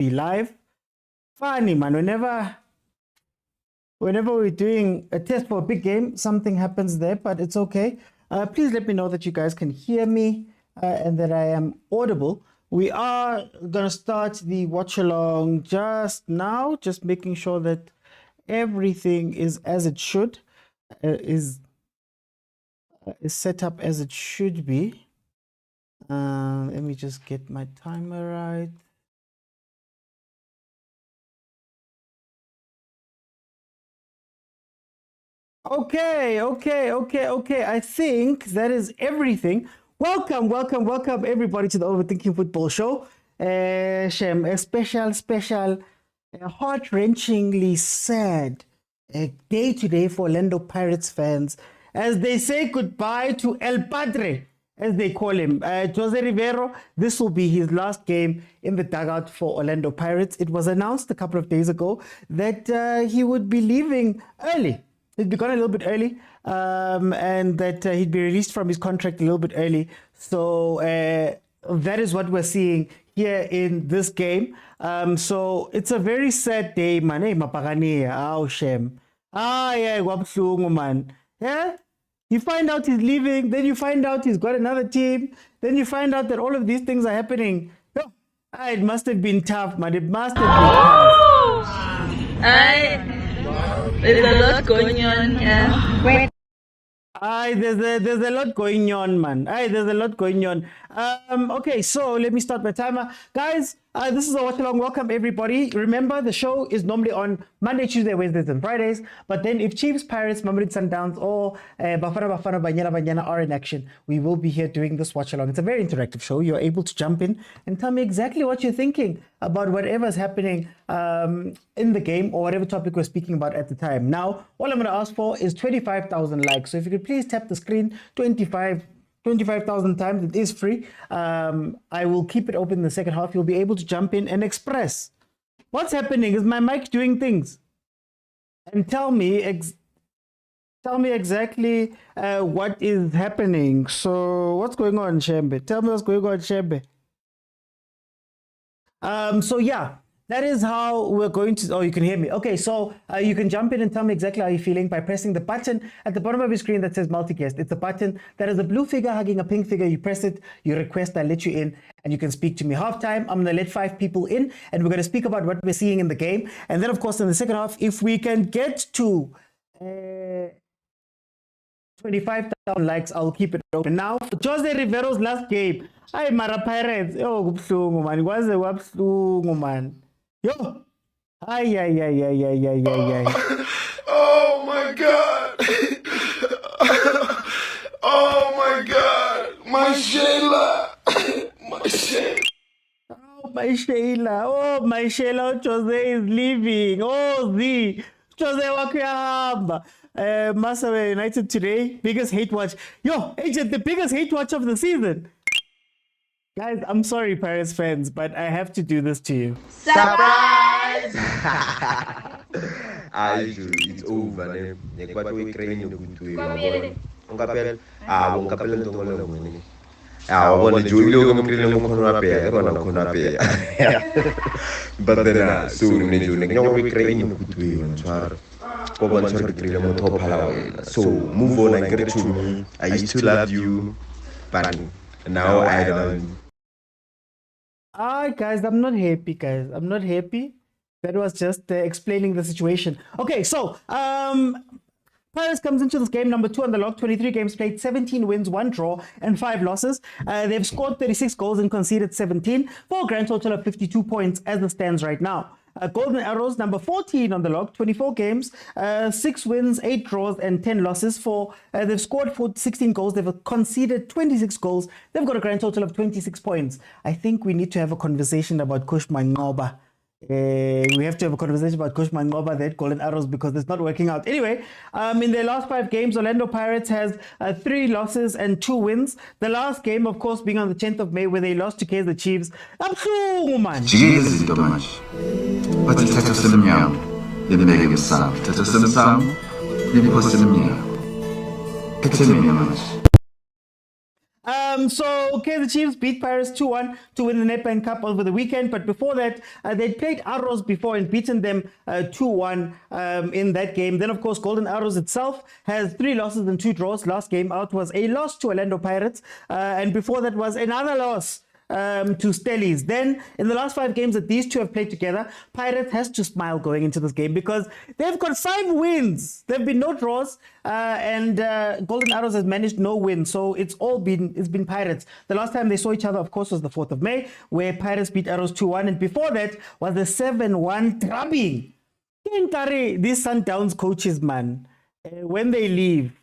be live. Funny, man. Whenever we're doing a test for a big game, something happens there, but it's okay. Please let me know that you guys can hear me and that I am audible. We are going to start the watch along just now, just making sure that everything is as it should, is set up as it should be. Let me just get my timer right. Okay. I think that is everything. Welcome everybody to the Overthinking Football Show. Shem, a special, heart-wrenchingly sad day today for Orlando Pirates fans as they say goodbye to El Padre, as they call him. Jose Rivero, this will be his last game in the dugout for Orlando Pirates. It was announced a couple of days ago that he would be leaving early. He'd be gone a little bit early, and that he'd be released from his contract a little bit early. So that is what we're seeing here in this game. So it's a very sad day, man. Hey, mapagani, oh shame. Yeah, wabhlungu, man. Yeah, you find out he's leaving, then you find out he's got another team, then you find out that all of these things are happening. It must have been tough, man. It must have been tough. There's a lot going on, yeah. Wait. There's a lot going on, man. There's a lot going on. Okay, so let me start my timer. Guys, this is a watch along. Welcome, everybody. Remember, the show is normally on Monday, Tuesday, Wednesdays, and Fridays. But then if Chiefs, Pirates, Mamelodi, Sundowns, or Bafana, Banyana are in action, we will be here doing this watch along. It's a very interactive show. You're able to jump in and tell me exactly what you're thinking about whatever's happening in the game or whatever topic we're speaking about at the time. Now, all I'm going to ask for is 25,000 likes. So if you could please tap the screen 25,000 times. It is free. I will keep it open in the second half. You'll be able to jump in and express what's happening. Is my mic doing things? And tell me exactly what is happening. So what's going on, Shembe? Tell me what's going on, Shembe. So yeah, that is how we're going to, oh, you can hear me. Okay, so you can jump in and tell me exactly how you're feeling by pressing the button at the bottom of your screen that says multi-guest. It's a button that is a blue figure hugging a pink figure. You press it, you request, I let you in, and you can speak to me. Halftime, I'm going to let 5 people in, and we're going to speak about what we're seeing in the game. And then, of course, in the second half, if we can get to 25,000 likes, I'll keep it open. Now, for Jose Rivero's last game, hi, Mara Pirates. Oh, man. What's the man? Yo! Ay. Oh my God! Oh my God! My Sheila! My Sheila! Oh, my Sheila! Jose is leaving. Oh, Z! Jose wakuyahamba. Masawe United today, biggest hate watch. Yo, agent, the biggest hate watch of the season. Guys, I'm sorry, Paris fans, but I have to do this to you. Surprise! It's over, man. We're training you good way. Ungapel, ungapel ntongolo ngene. Wona Julio ngomkrele ngomkhona phe, kona ngomkhona phe. But then soon ne Julio ngomwe training you good way ntshwara. Koba ntshwara krele mo top hala wena. So move on and get to me. I used to love you, but now I don't. Guys, I'm not happy, I'm not happy. That was just explaining the situation. Okay, so Paris comes into this game number 2 on the log. 23 games played, 17 wins, 1 draw, and 5 losses. They've scored 36 goals and conceded 17 for a grand total of 52 points as it stands right now. Golden Arrows, number 14 on the log, 24 games, 6 wins, 8 draws, and 10 losses. They've scored for 16 goals. They've conceded 26 goals. They've got a grand total of 26 points. I think we need to have a conversation about Kush Mangoba. We have to have a conversation about Kush Mangoba, that Golden Arrows, because it's not working out. Anyway, in their last 5 games, Orlando Pirates has 3 losses and 2 wins. The last game, of course, being on the 10th of May, where they lost to Kaizer Chiefs. Man. So Kaizer Chiefs beat Pirates 2-1 to win the Nedbank Cup over the weekend. But before that, they'd played Arrows before and beaten them 2-1 in that game. Then, of course, Golden Arrows itself has 3 losses and 2 draws. Last game out was a loss to Orlando Pirates. And before that was another loss to Stellies. Then, in the last 5 games that these two have played together, Pirates has to smile going into this game because they've got 5 wins. There have been no draws, and Golden Arrows has managed no wins. So it's been Pirates. The last time they saw each other, of course, was the 4th of May, where Pirates beat Arrows 2-1, and before that was the 7-1 drubbing. These Sundowns coaches, man, when they leave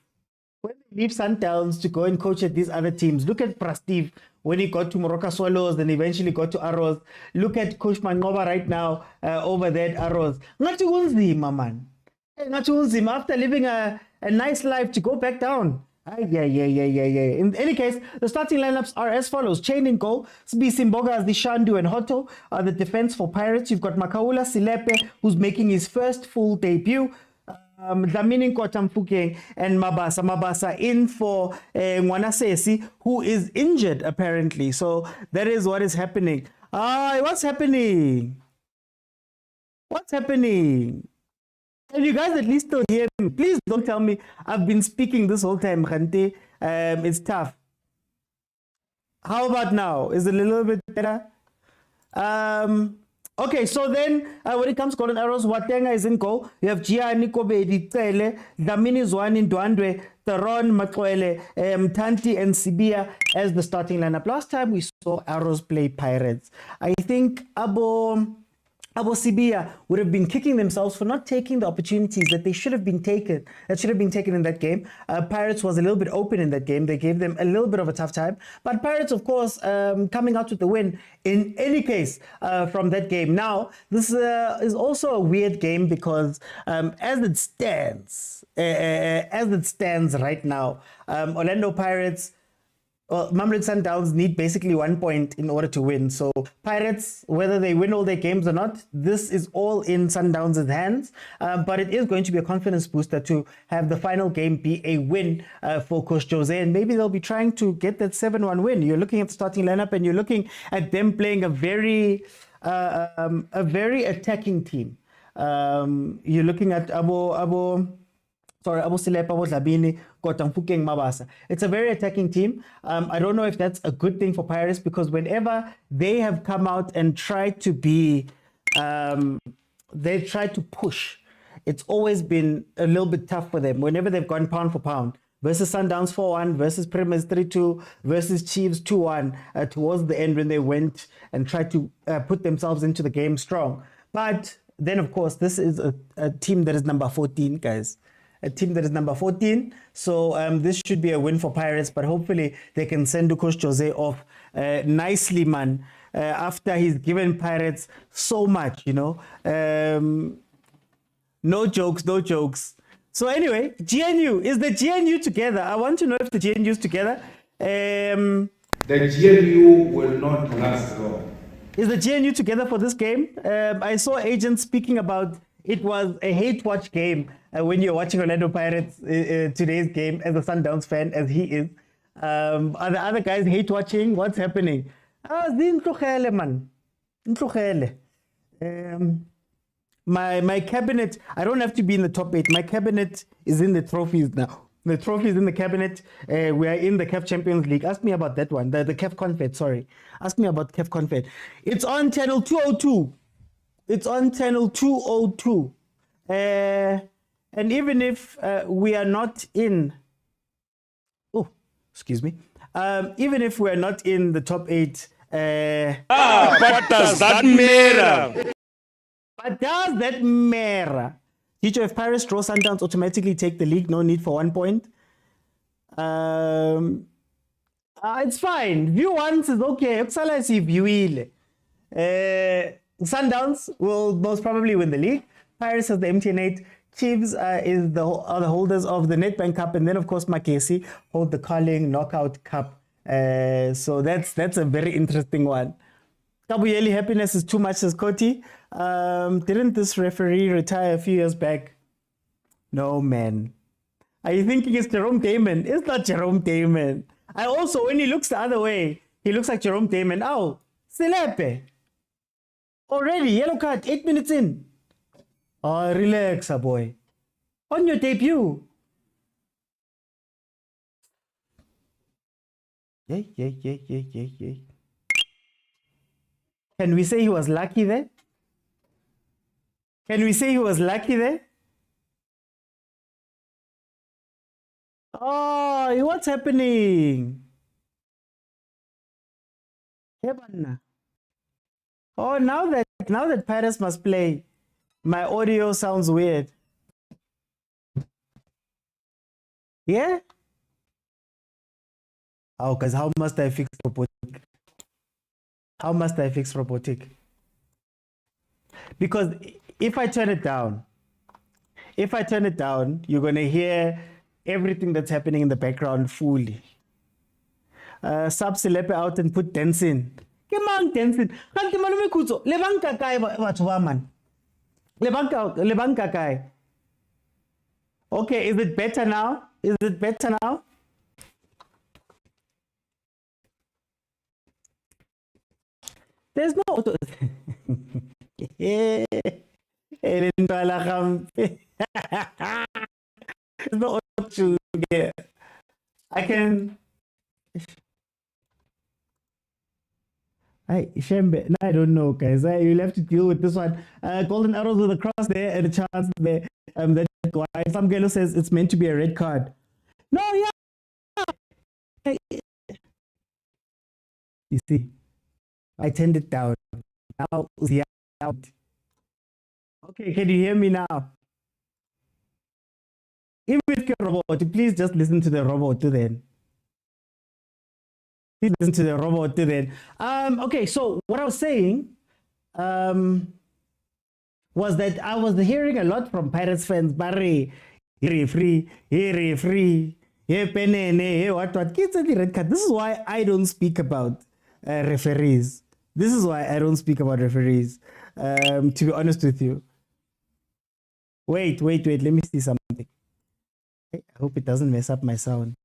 Sundowns to go and coach at these other teams. Look at Prastiv when he got to Moroka Swallows, then eventually got to Arrows. Look at Coach Mangoba right now over there at Arrows. Ngathi kunzima, man. Ngathi kunzima after living a nice life to go back down. Yeah. In any case, the starting lineups are as follows. Chain in goal, Simboga as the Shandu and Hoto. The defense for Pirates, you've got Makaula Silepe, who's making his first full debut. Dlamini Nkota and Mabasa in for Ngwanasesi, who is injured apparently. So that is what is happening. What's happening? Can you guys at least still hear me? Please don't tell me I've been speaking this whole time, Khante. It's tough. How about now? Is it a little bit better? Okay, so then when it comes to Golden Arrows, Watenga is in goal. You have Gianni Kobedi Tsele, Damini Zwani Ndwandwe, Taron Makwele, Tanti and Sibia as the starting lineup. Last time we saw Arrows play Pirates, I think Abo Sibia would have been kicking themselves for not taking the opportunities that should have been taken in that game. Pirates was a little bit open in that game. They gave them a little bit of a tough time. But Pirates, of course, coming out with the win in any case from that game. Now, this is also a weird game because as it stands right now, Orlando Pirates, Mamelodi Sundowns need basically 1 point in order to win. So Pirates, whether they win all their games or not, this is all in Sundowns' hands. But it is going to be a confidence booster to have the final game be a win for Coach Jose. And maybe they'll be trying to get that 7-1 win. You're looking at the starting lineup and you're looking at them playing a very attacking team. You're looking at Abo Silepa, Abo Dlamini, Kotamfukeng Mabasa. It's a very attacking team. I don't know if that's a good thing for Pirates because whenever they have come out and tried to they've tried to push, it's always been a little bit tough for them. Whenever they've gone pound for pound, versus Sundowns 4-1, versus Premiers 3-2, versus Chiefs 2-1 towards the end when they went and tried to put themselves into the game strong. But then, of course, this is a team that is number 14, guys. A team that is number 14. So this should be a win for Pirates, but hopefully they can send Coach Jose off nicely, man, after he's given Pirates so much, you know. No jokes. So anyway, GNU, is the GNU together? I want to know if the GNU is together. The GNU will not last long. Is the GNU together for this game? I saw agents speaking about it was a hate watch game when you're watching Orlando Pirates today's game as a Sundowns fan, as he is. Are the other guys hate watching? What's happening? Man. My cabinet, I don't have to be in the top 8. My cabinet is in the trophies now. The trophy is in the cabinet. We are in the CAF Champions League. Ask me about that one. The CAF Confed, sorry. Ask me about CAF Confed. It's on channel 202. And even if we are not in... Oh, excuse me. Even if we are not in the top 8... What does that matter? But does that matter? Teacher, if Pirates draw Sundowns, automatically take the league. No need for 1 point. It's fine. View once is okay. Sundowns will most probably win the league. Pirates has the MTN8. Chiefs are the holders of the Nedbank Cup, and then of course Makesi hold the Carling Knockout Cup. So that's a very interesting one. Kabuyeli happiness is too much, says Koti. Didn't this referee retire a few years back? No, man. Are you thinking it's Jerome Damon? It's not Jerome Damon. I also, when he looks the other way, he looks like Jerome Damon. Oh, Selepe. Already, yellow card, 8 minutes in. Oh, relax, boy. On your debut. Yay. Can we say he was lucky there? Can we say he was lucky there? Oh, what's happening? Oh, now that Paris must play, my audio sounds weird. Yeah? Oh, because how must I fix robotic? How must I fix robotic? Because if I turn it down, you're going to hear everything that's happening in the background fully. Sub Selepe out and put dancing. Kemang dancing. Kanti malume kutso. Lebanka kai batho ba man. Lebanka kai. Okay, is it better now? Is it better now? There's no auto. There's no auto here. I can. Shembe, I don't know, guys. You'll have to deal with this one. Golden arrows with a cross there and a chance there. That why some girl says it's meant to be a red card. No, yeah. You see, I turned it down. Now it's out. Okay, can you hear me now? If it's a robot, please just listen to the robot then. Listen to the robot then. Okay, so what I was saying was that I was hearing a lot from Pirates fans, Barry, free, what, kids at the red card. This is why I don't speak about referees. This is why I don't speak about referees, to be honest with you. Wait, let me see something. I hope it doesn't mess up my sound.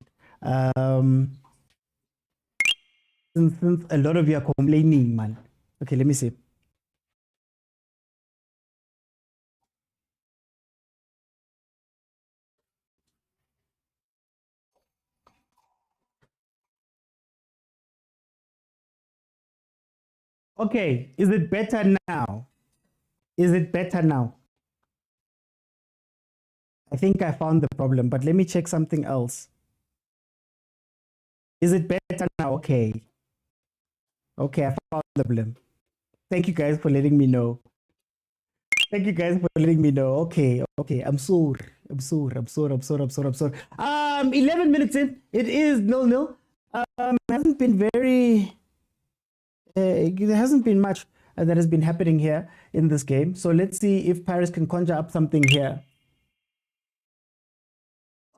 Since a lot of you are complaining, man. Okay, let me see. Okay, is it better now? Is it better now? I think I found the problem, but let me check something else. Is it better now? Okay. Okay, I found the problem. Thank you guys for letting me know. Thank you guys for letting me know. Okay. I'm sorry. 11 minutes in. It is 0-0. Hasn't been very. There hasn't been much that has been happening here in this game. So let's see if Paris can conjure up something here.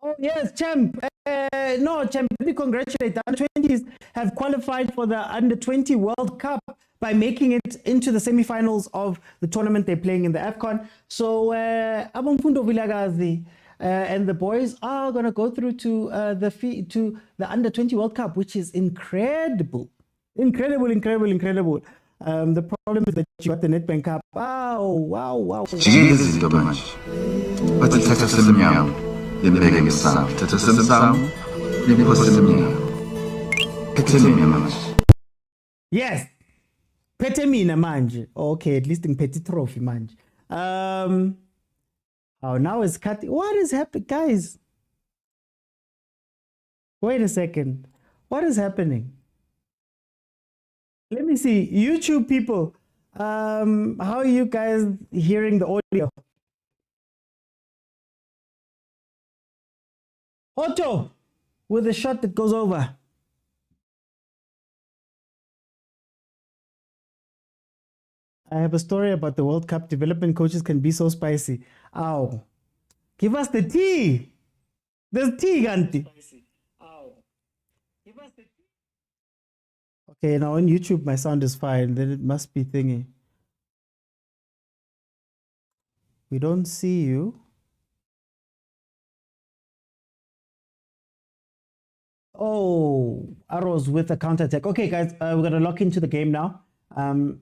Oh yes, champ. No, champ. Let me congratulate. The under-20s have qualified for the under-20 World Cup by making it into the semi-finals of the tournament they're playing in the AFCON. So, Abongfundo Vilakazi and the boys are gonna go through to the under-20 World Cup, which is incredible. Incredible. The problem is that you got the Nedbank Cup. Wow. Yes. Pete mina manje. Okay, at least in petty trophy manje. Now it's cutting. What is happening, guys? Wait a second. What is happening? Let me see. YouTube people, how are you guys hearing the audio? Otto, with a shot that goes over. I have a story about the World Cup. Development coaches can be so spicy. Ow. Give us the tea. There's tea, Ganti. Ow. Give us the tea. Okay, now on YouTube, my sound is fine. Then it must be thingy. We don't see you. Oh, Arrows with a counter attack. Okay, guys, we're going to lock into the game now.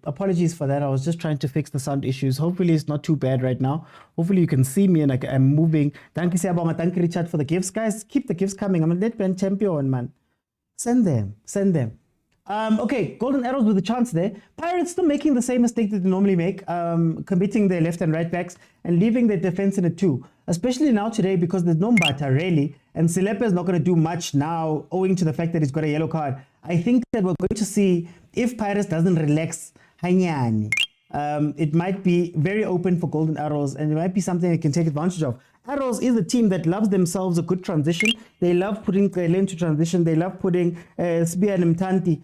Apologies for that. I was just trying to fix the sound issues. Hopefully it's not too bad right now. Hopefully you can see me and I'm moving. Thank you, Siabonga. Thank you, Richard, for the gifts. Guys, keep the gifts coming. I'm a Nedbank champion, man. Send them. Send them. Okay, Golden Arrows with a chance there. Pirates still making the same mistake that they normally make, committing their left and right backs and leaving their defense in a 2. Especially now today because there's no Mbata really, and Silepe is not going to do much now owing to the fact that he's got a yellow card. I think that we're going to see, if Pirates doesn't relax Khanye, it might be very open for Golden Arrows and it might be something they can take advantage of. Arrows is a team that loves themselves a good transition. They love putting Krele into transition. They love putting Sbia and Mtanti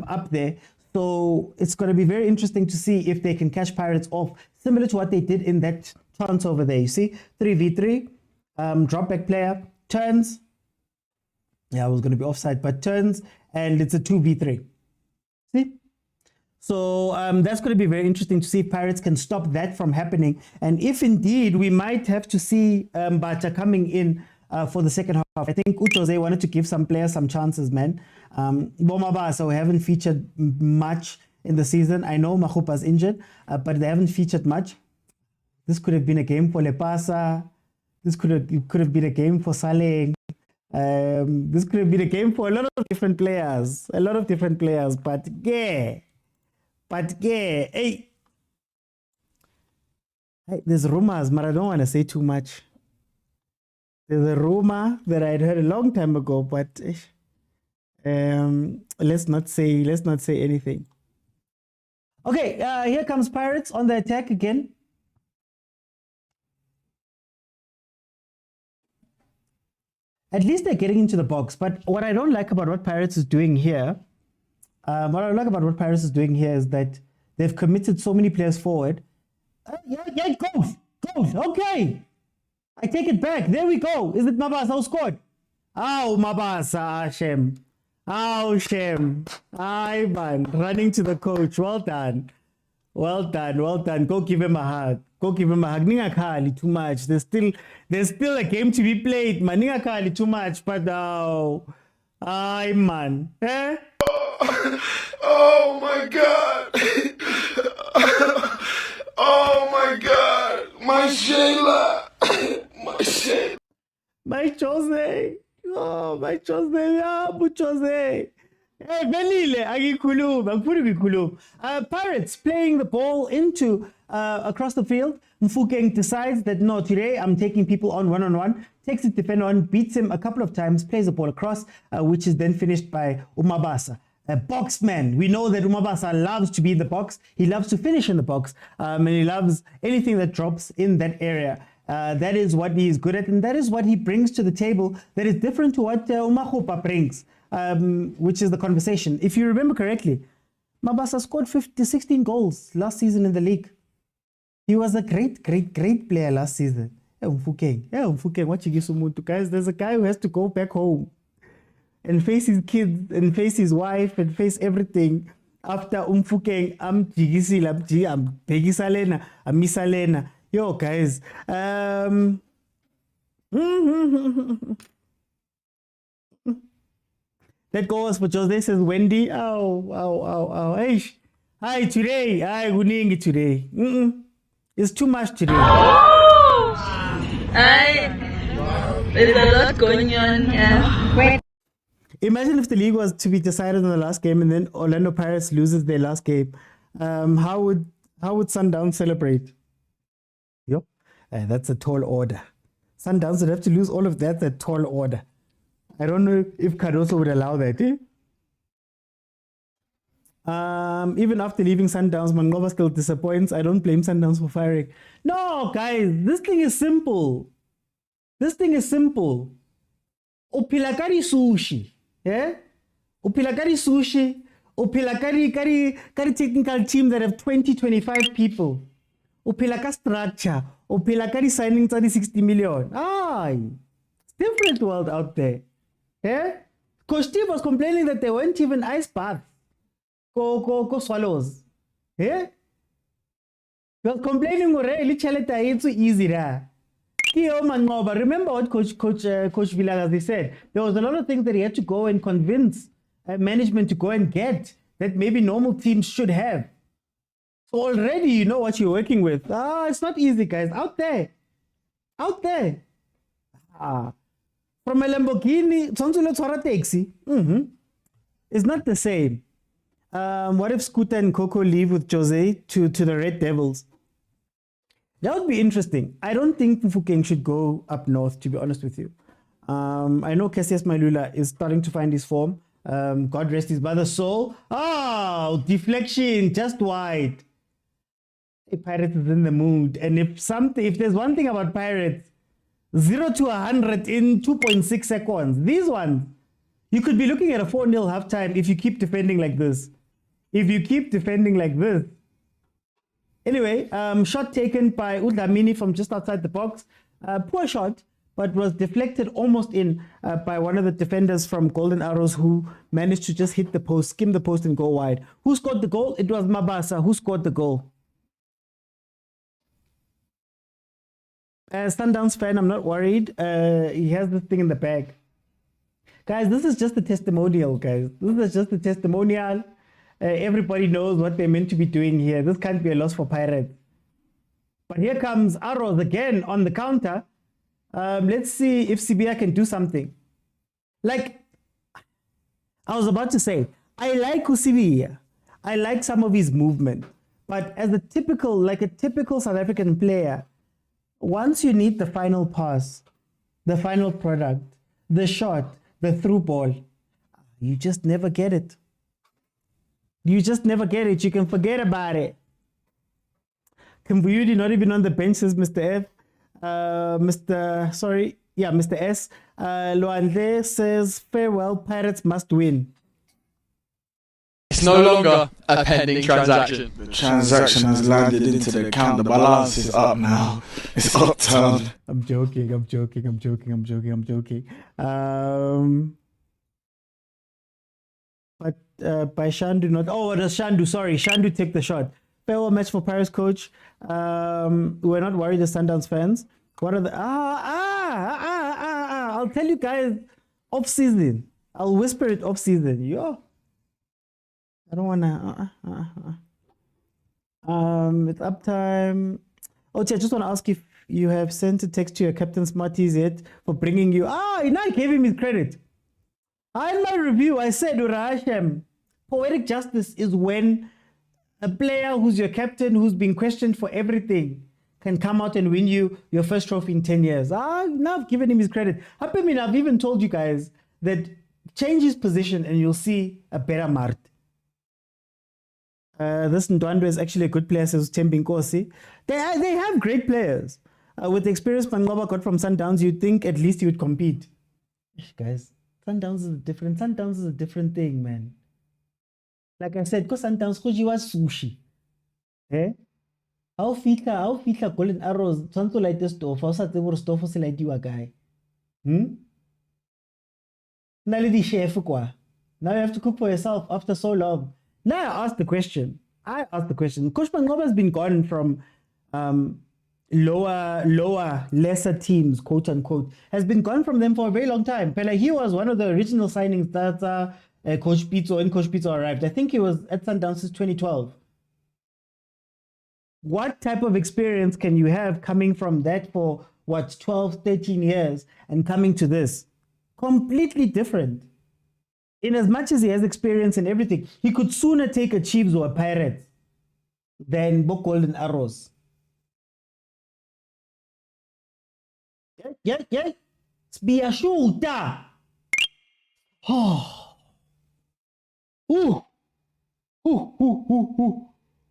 up there. So it's going to be very interesting to see if they can catch Pirates off, similar to what they did in that chance over there. You see, 3v3, drop back player, turns. Yeah, I was going to be offside, but turns, and it's a 2v3. See? So that's going to be very interesting to see if Pirates can stop that from happening. And if indeed we might have to see Bata coming in for the second half. I think Jose wanted to give some players some chances, man. Bomabasa haven't featured much in the season. I know Machupa's injured, but they haven't featured much. This could have been a game for Lepasa. This could have been a game for Saleh. This could have been a game for a lot of different players. But yeah. Hey, there's rumors, but I don't want to say too much. There's a rumor that I'd heard a long time ago, but let's not say anything. Okay, here comes Pirates on the attack again. At least they're getting into the box. But what I don't like about what Pirates is doing here, is that they've committed so many players forward. Goals. Okay. I take it back. There we go. Is it Mabasa who scored? Oh, Mabasa. Shame. Oh, shame. Aye, man. Running to the coach. Well done. Go give him a hug. Ningakhali too much. There's still a game to be played, man. Ningakhali too much, but no. Aye, man. Eh? Oh my God. Oh my God. My Shayla. My Jose. Oh, my Jose. Yeah, but Jose. Hey, Belile, Pirates playing the ball into across the field. Mfukeng decides that no, today I'm taking people on one-on-one, takes the defender on, beats him a couple of times, plays the ball across, which is then finished by Umabasa. A boxman. We know that Umabasa loves to be in the box. He loves to finish in the box, and he loves anything that drops in that area. That is what he is good at, and that is what he brings to the table that is different to what Umahupa brings, which is the conversation. If you remember correctly, Mabasa scored 16 goals last season in the league. He was a great player last season. Mfukeng, what you give someone to guys? There's a guy who has to go back home and face his kids and face his wife and face everything after Mfukeng. I'm Pegisalena, I'm Misalena. Yo, guys. That goes for Jose, says Wendy. Oh. Hey, hi, today. Hi, Guningi today. It's too much today. There's a lot going on. Yeah. Imagine if the league was to be decided in the last game and then Orlando Pirates loses their last game. How would Sundowns celebrate? Yo, that's a tall order. Sundowns would have to lose all of that. That's a tall order. I don't know if Cardoso would allow that. Even after leaving Sundowns, Mangova still disappoints. I don't blame Sundowns for firing. No, guys, this thing is simple. Upilakari sushi. Yeah? Upilakari sushi. Upilakari technical team that have 20-25 people. Upilaka structure. Upilakari signing 60 million. It's different world out there. Yeah? Coach Steve was complaining that they weren't even ice baths. Go swallows. Yeah? He was complaining already, it's so easy. Kio Mangoba, remember what Coach Vilakazi said? There was a lot of things that he had to go and convince management to go and get that maybe normal teams should have. So already you know what you're working with. It's not easy, guys. Out there. From a Lamborghini, taxi. It's not the same. What if Scooter and Coco leave with Jose to the Red Devils? That would be interesting. I don't think Mfukeng should go up north, to be honest with you. I know Cassius Malula is starting to find his form. God rest his mother's soul. Deflection, just wide. Hey, Pirates is in the mood. And if there's one thing about Pirates, 0 to 100 in 2.6 seconds. These ones, you could be looking at a 4-0 halftime if you keep defending like this. Anyway, shot taken by Udlamini from just outside the box. Poor shot, but was deflected almost in by one of the defenders from Golden Arrows, who managed to just hit the post, skim the post and go wide. Who scored the goal? It was Mabasa. Who scored the goal? Sundowns fan, I'm not worried. He has this thing in the bag. Guys, this is just a testimonial, guys. This is just a testimonial. Everybody knows what they're meant to be doing here. This can't be a loss for Pirates. But here comes Arrows again on the counter. Let's see if CBI can do something. Like, I was about to say, I like Usibia. I like some of his movement. But as a typical South African player, once you need the final pass, the final product, the shot, the through ball, you just never get it. You can forget about it. Kimbuyudi not even on the bench, says Mr. F. Mr. S. Luande says, farewell, Pirates must win. It's no longer a pending transaction. The transaction has landed into the account. The balance is up now. It's upturned. I'm joking. But by Shandu not. Oh, it was Shandu. Sorry, Shandu take the shot. Farewell match for Paris coach. We're not worried, the Sundowns fans. What are the I'll tell you guys off season. I'll whisper it off season. Yo. I don't wanna it's up time. I just want to ask if you have sent a text to your captain Smarties yet for bringing you. And I gave him his credit. In my review, I said, Urahashem, poetic justice is when a player who's your captain, who's been questioned for everything, can come out and win you your first trophy in 10 years. Now I've given him his credit. I've even told you guys that change his position and you'll see a better Mart. This Ndwandwe is actually a good player, says Tembi Nkosi. They have great players. With the experience Mangoba got from Sundowns, you'd think at least he would compete. Guys, Sundowns is a different thing, man. Like I said, because Sundowns was sushi. How fitla Golden Arrows, something like this stuff, how sa tsebo stuff se like you a guy. Now you have to cook for yourself after so long. Now I asked the question. Coach Mangoba has been gone from lower, lesser teams, quote unquote, has been gone from them for a very long time. But he was one of the original signings that Coach Pitso arrived. I think he was at Sundowns since 2012. What type of experience can you have coming from that for 12, 13 years and coming to this? Completely different. In as much as he has experience in everything, he could sooner take a Chiefs or a Pirates than book Golden Arrows. Yeah. Be a shooter. Oh. Ooh.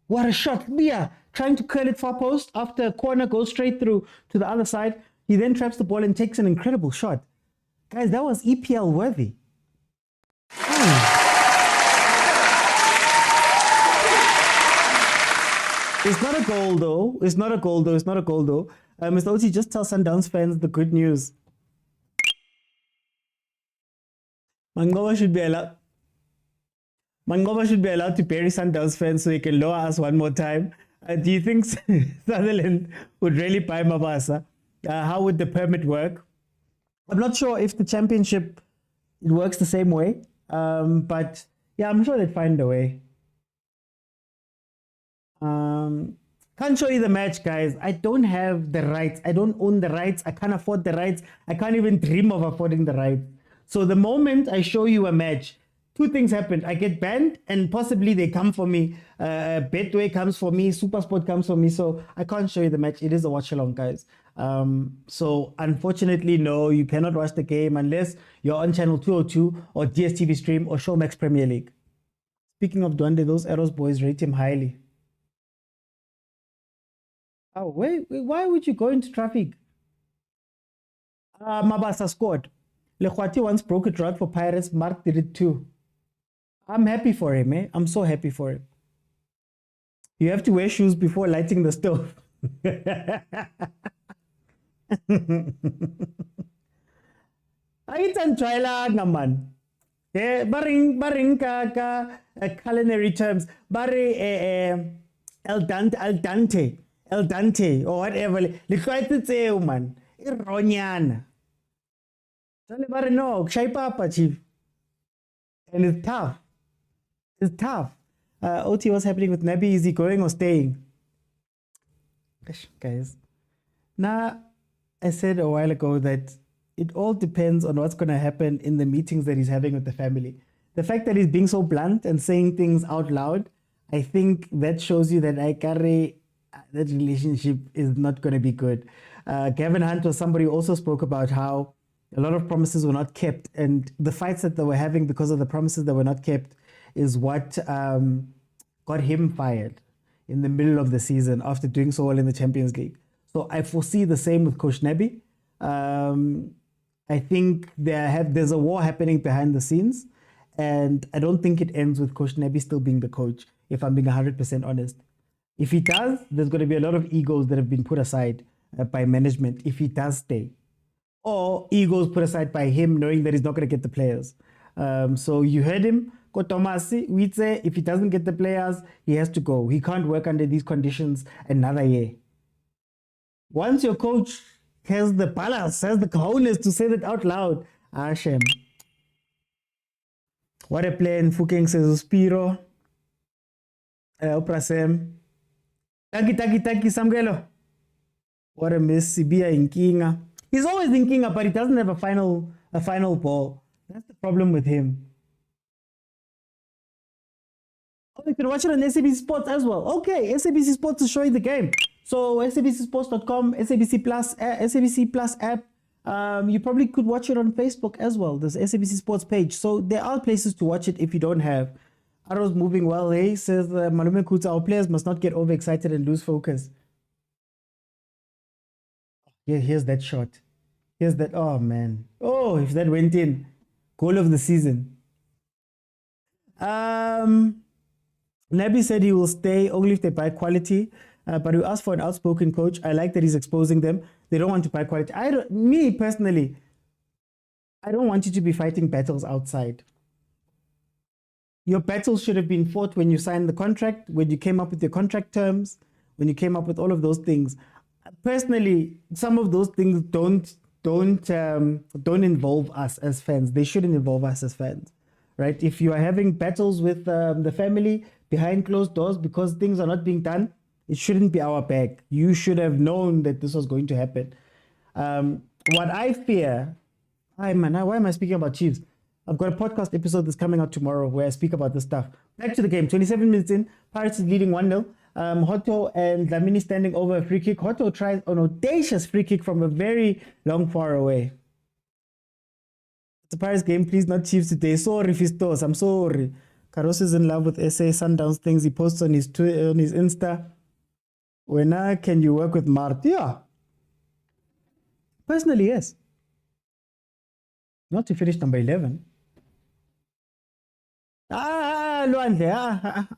What a shot. Bia trying to curl it far post after a corner goes straight through to the other side. He then traps the ball and takes an incredible shot. Guys, that was EPL worthy. It's not a goal though. Mr. Oti, just tell Sundowns fans the good news. Mangoba should be allowed to bury Sundowns fans so he can lower us one more time. Do you think Sutherland would really buy Mabasa? How would the permit work? I'm not sure if the championship it works the same way, but yeah, I'm sure they'd find a way. Can't show you the match, guys. I don't have the rights. I don't own the rights. I can't afford the rights. I can't even dream of affording the rights. So the moment I show you a match, two things happen. I get banned and possibly they come for me. Betway comes for me. Supersport comes for me. So I can't show you the match. It is a watch along, guys. So unfortunately, no, you cannot watch the game unless you're on channel 202 or DSTV stream or Showmax Premier League. Speaking of Dwande, those Arrows boys rate him highly. Oh, wait, why would you go into traffic? Mabasa scored. Lekhwati once broke a drought for Pirates. Mark did it too. I'm happy for him, eh? I'm so happy for him. You have to wear shoes before lighting the stove. Aitan trailer man. Baring ka culinary terms. Bari al dante or whatever. Likhwati tseo man. Ironyana. Tell bari no, shy papa chief. And it's tough. It's tough. OT, what's happening with Nabi? Is he going or staying? Gosh, guys. Now, I said a while ago that it all depends on what's going to happen in the meetings that he's having with the family. The fact that he's being so blunt and saying things out loud, I think that shows you that that relationship is not going to be good. Gavin Hunt was somebody who also spoke about how a lot of promises were not kept, and the fights that they were having because of the promises that were not kept is what got him fired in the middle of the season after doing so well in the Champions League. So I foresee the same with Coach Nebi. I think there's a war happening behind the scenes, and I don't think it ends with Coach Nebi still being the coach, if I'm being 100% honest. If he does, there's going to be a lot of egos that have been put aside by management if he does stay. Or egos put aside by him knowing that he's not going to get the players. So you heard him. Tomasi, we'd say if he doesn't get the players, he has to go. He can't work under these conditions another year. Once your coach has the balance, has the cojones to say that out loud, Hashem. What a play in Fuking says Spiro. Oprasem. Taki Samgelo. What a miss. Sibia in Kinga. He's always in Kinga, but he doesn't have a final ball. That's the problem with him. Oh, you can watch it on SABC Sports as well. Okay, SABC Sports is showing the game. So sabcsports.com, SABC Plus app. You probably could watch it on Facebook as well. There's SABC Sports page. So there are places to watch it if you don't have. Arrow's moving well. Hey, says Malume Kuta, our players must not get overexcited and lose focus. Yeah, here's that shot. Here's that. Oh, man. Oh, if that went in. Goal of the season. Nabi said he will stay only if they buy quality. But we asked for an outspoken coach. I like that he's exposing them. They don't want to buy quality. Me personally, I don't want you to be fighting battles outside. Your battles should have been fought when you signed the contract, when you came up with your contract terms, when you came up with all of those things. Personally, some of those things don't involve us as fans. They shouldn't involve us as fans, right? If you are having battles with the family behind closed doors because things are not being done, it shouldn't be our bag. You should have known that this was going to happen. What I fear, why am I speaking about Chiefs? I've got a podcast episode that's coming out tomorrow where I speak about this stuff. Back to the game. 27 minutes in, Pirates is leading 1-0. Hoto and Dlamini standing over a free kick. Hoto tries an audacious free kick from a very long far away. It's a Pirates game, please, not Chiefs today. Sorry, Fistos, I'm sorry. Caros is in love with SA Sundowns things he posts on his Insta. When can you work with Mart? Yeah. Personally, yes. Not to finish number 11. Luandle.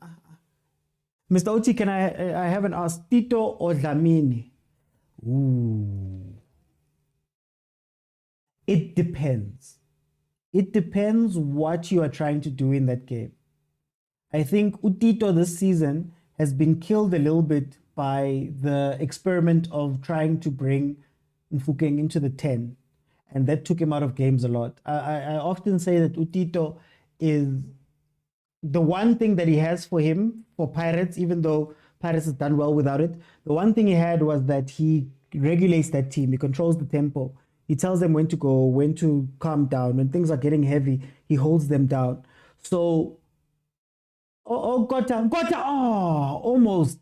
Mr. Oti, can I haven't asked Tito or Dlamini? Ooh. It depends. It depends what you are trying to do in that game. I think Utito this season has been killed a little bit by the experiment of trying to bring Mfukeng into the 10. And that took him out of games a lot. I often say that Utito is the one thing that he has for him, for Pirates, even though Pirates has done well without it. The one thing he had was that he regulates that team. He controls the tempo. He tells them when to go, when to calm down. When things are getting heavy, he holds them down. So, Nkota, almost.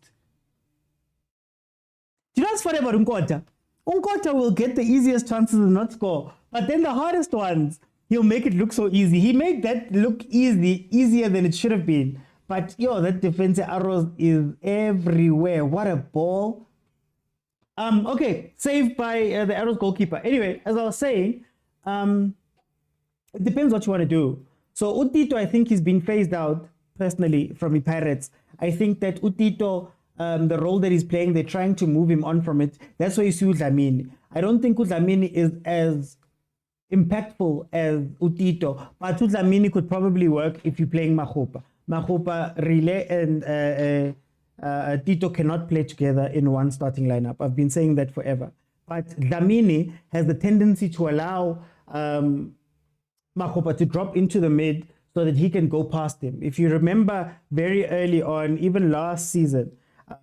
Do you know what's funny about Nkota? Nkota will get the easiest chances and not score. But then the hardest ones, he'll make it look so easy. He made that look easier than it should have been. But, that defensive arrows is everywhere. What a ball. Okay, saved by the Arrows goalkeeper. Anyway, as I was saying, it depends what you want to do. So Utito, I think he's been phased out, personally, from the Pirates. I think that Utito, the role that he's playing, they're trying to move him on from it. That's why you see Udlamini. I don't think Udlamini is as impactful as Utito, but Udlamini could probably work if you're playing Makgopa. Makgopa, Relay, and Tito cannot play together in one starting lineup. I've been saying that forever. But Dlamini has the tendency to allow Makgopa to drop into the mid so that he can go past him. If you remember very early on, even last season,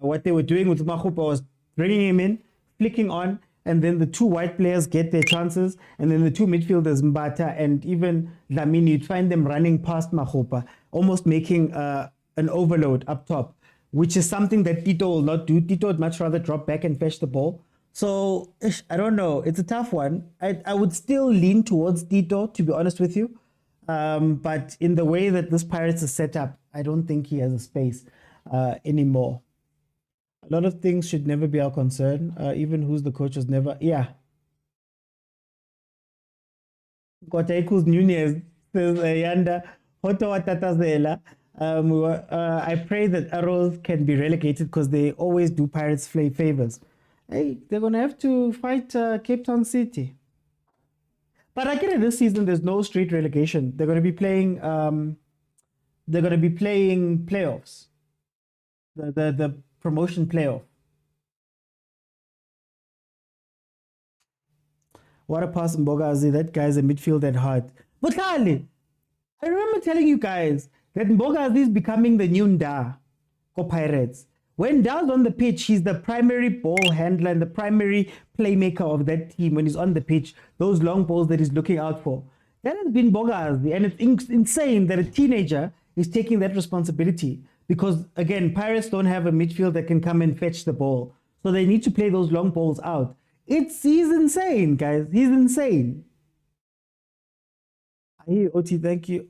what they were doing with Makgopa was bringing him in, flicking on, and then the two white players get their chances, and then the two midfielders, Mbata and even Dlamini, you'd find them running past Makgopa, almost making an overload up top, which is something that Tito will not do. Tito would much rather drop back and fetch the ball. So, I don't know. It's a tough one. I would still lean towards Tito, to be honest with you. But in the way that this Pirates is set up, I don't think he has a space anymore. A lot of things should never be our concern. Even who's the coach was never. Yeah. Kotaikus Nunez says, Yanda, Hoto Watatazela. I pray that Arrows can be relegated because they always do Pirates favors. Hey, they're going to have to fight Cape Town City. But I get it, this season there's no straight relegation. They're going to be playing playoffs. The promotion playoff. What a pass in Mbogazi. That guy's a midfield at heart. But Ahly, I remember telling you guys that Mbogazi is becoming the new Nda for Pirates. When Nda's on the pitch, he's the primary ball handler and the primary playmaker of that team when he's on the pitch. Those long balls that he's looking out for. That has been Mbogazi, and it's insane that a teenager is taking that responsibility because, again, Pirates don't have a midfield that can come and fetch the ball. So they need to play those long balls out. He's insane, guys. He's insane. Hey, Oti, thank you.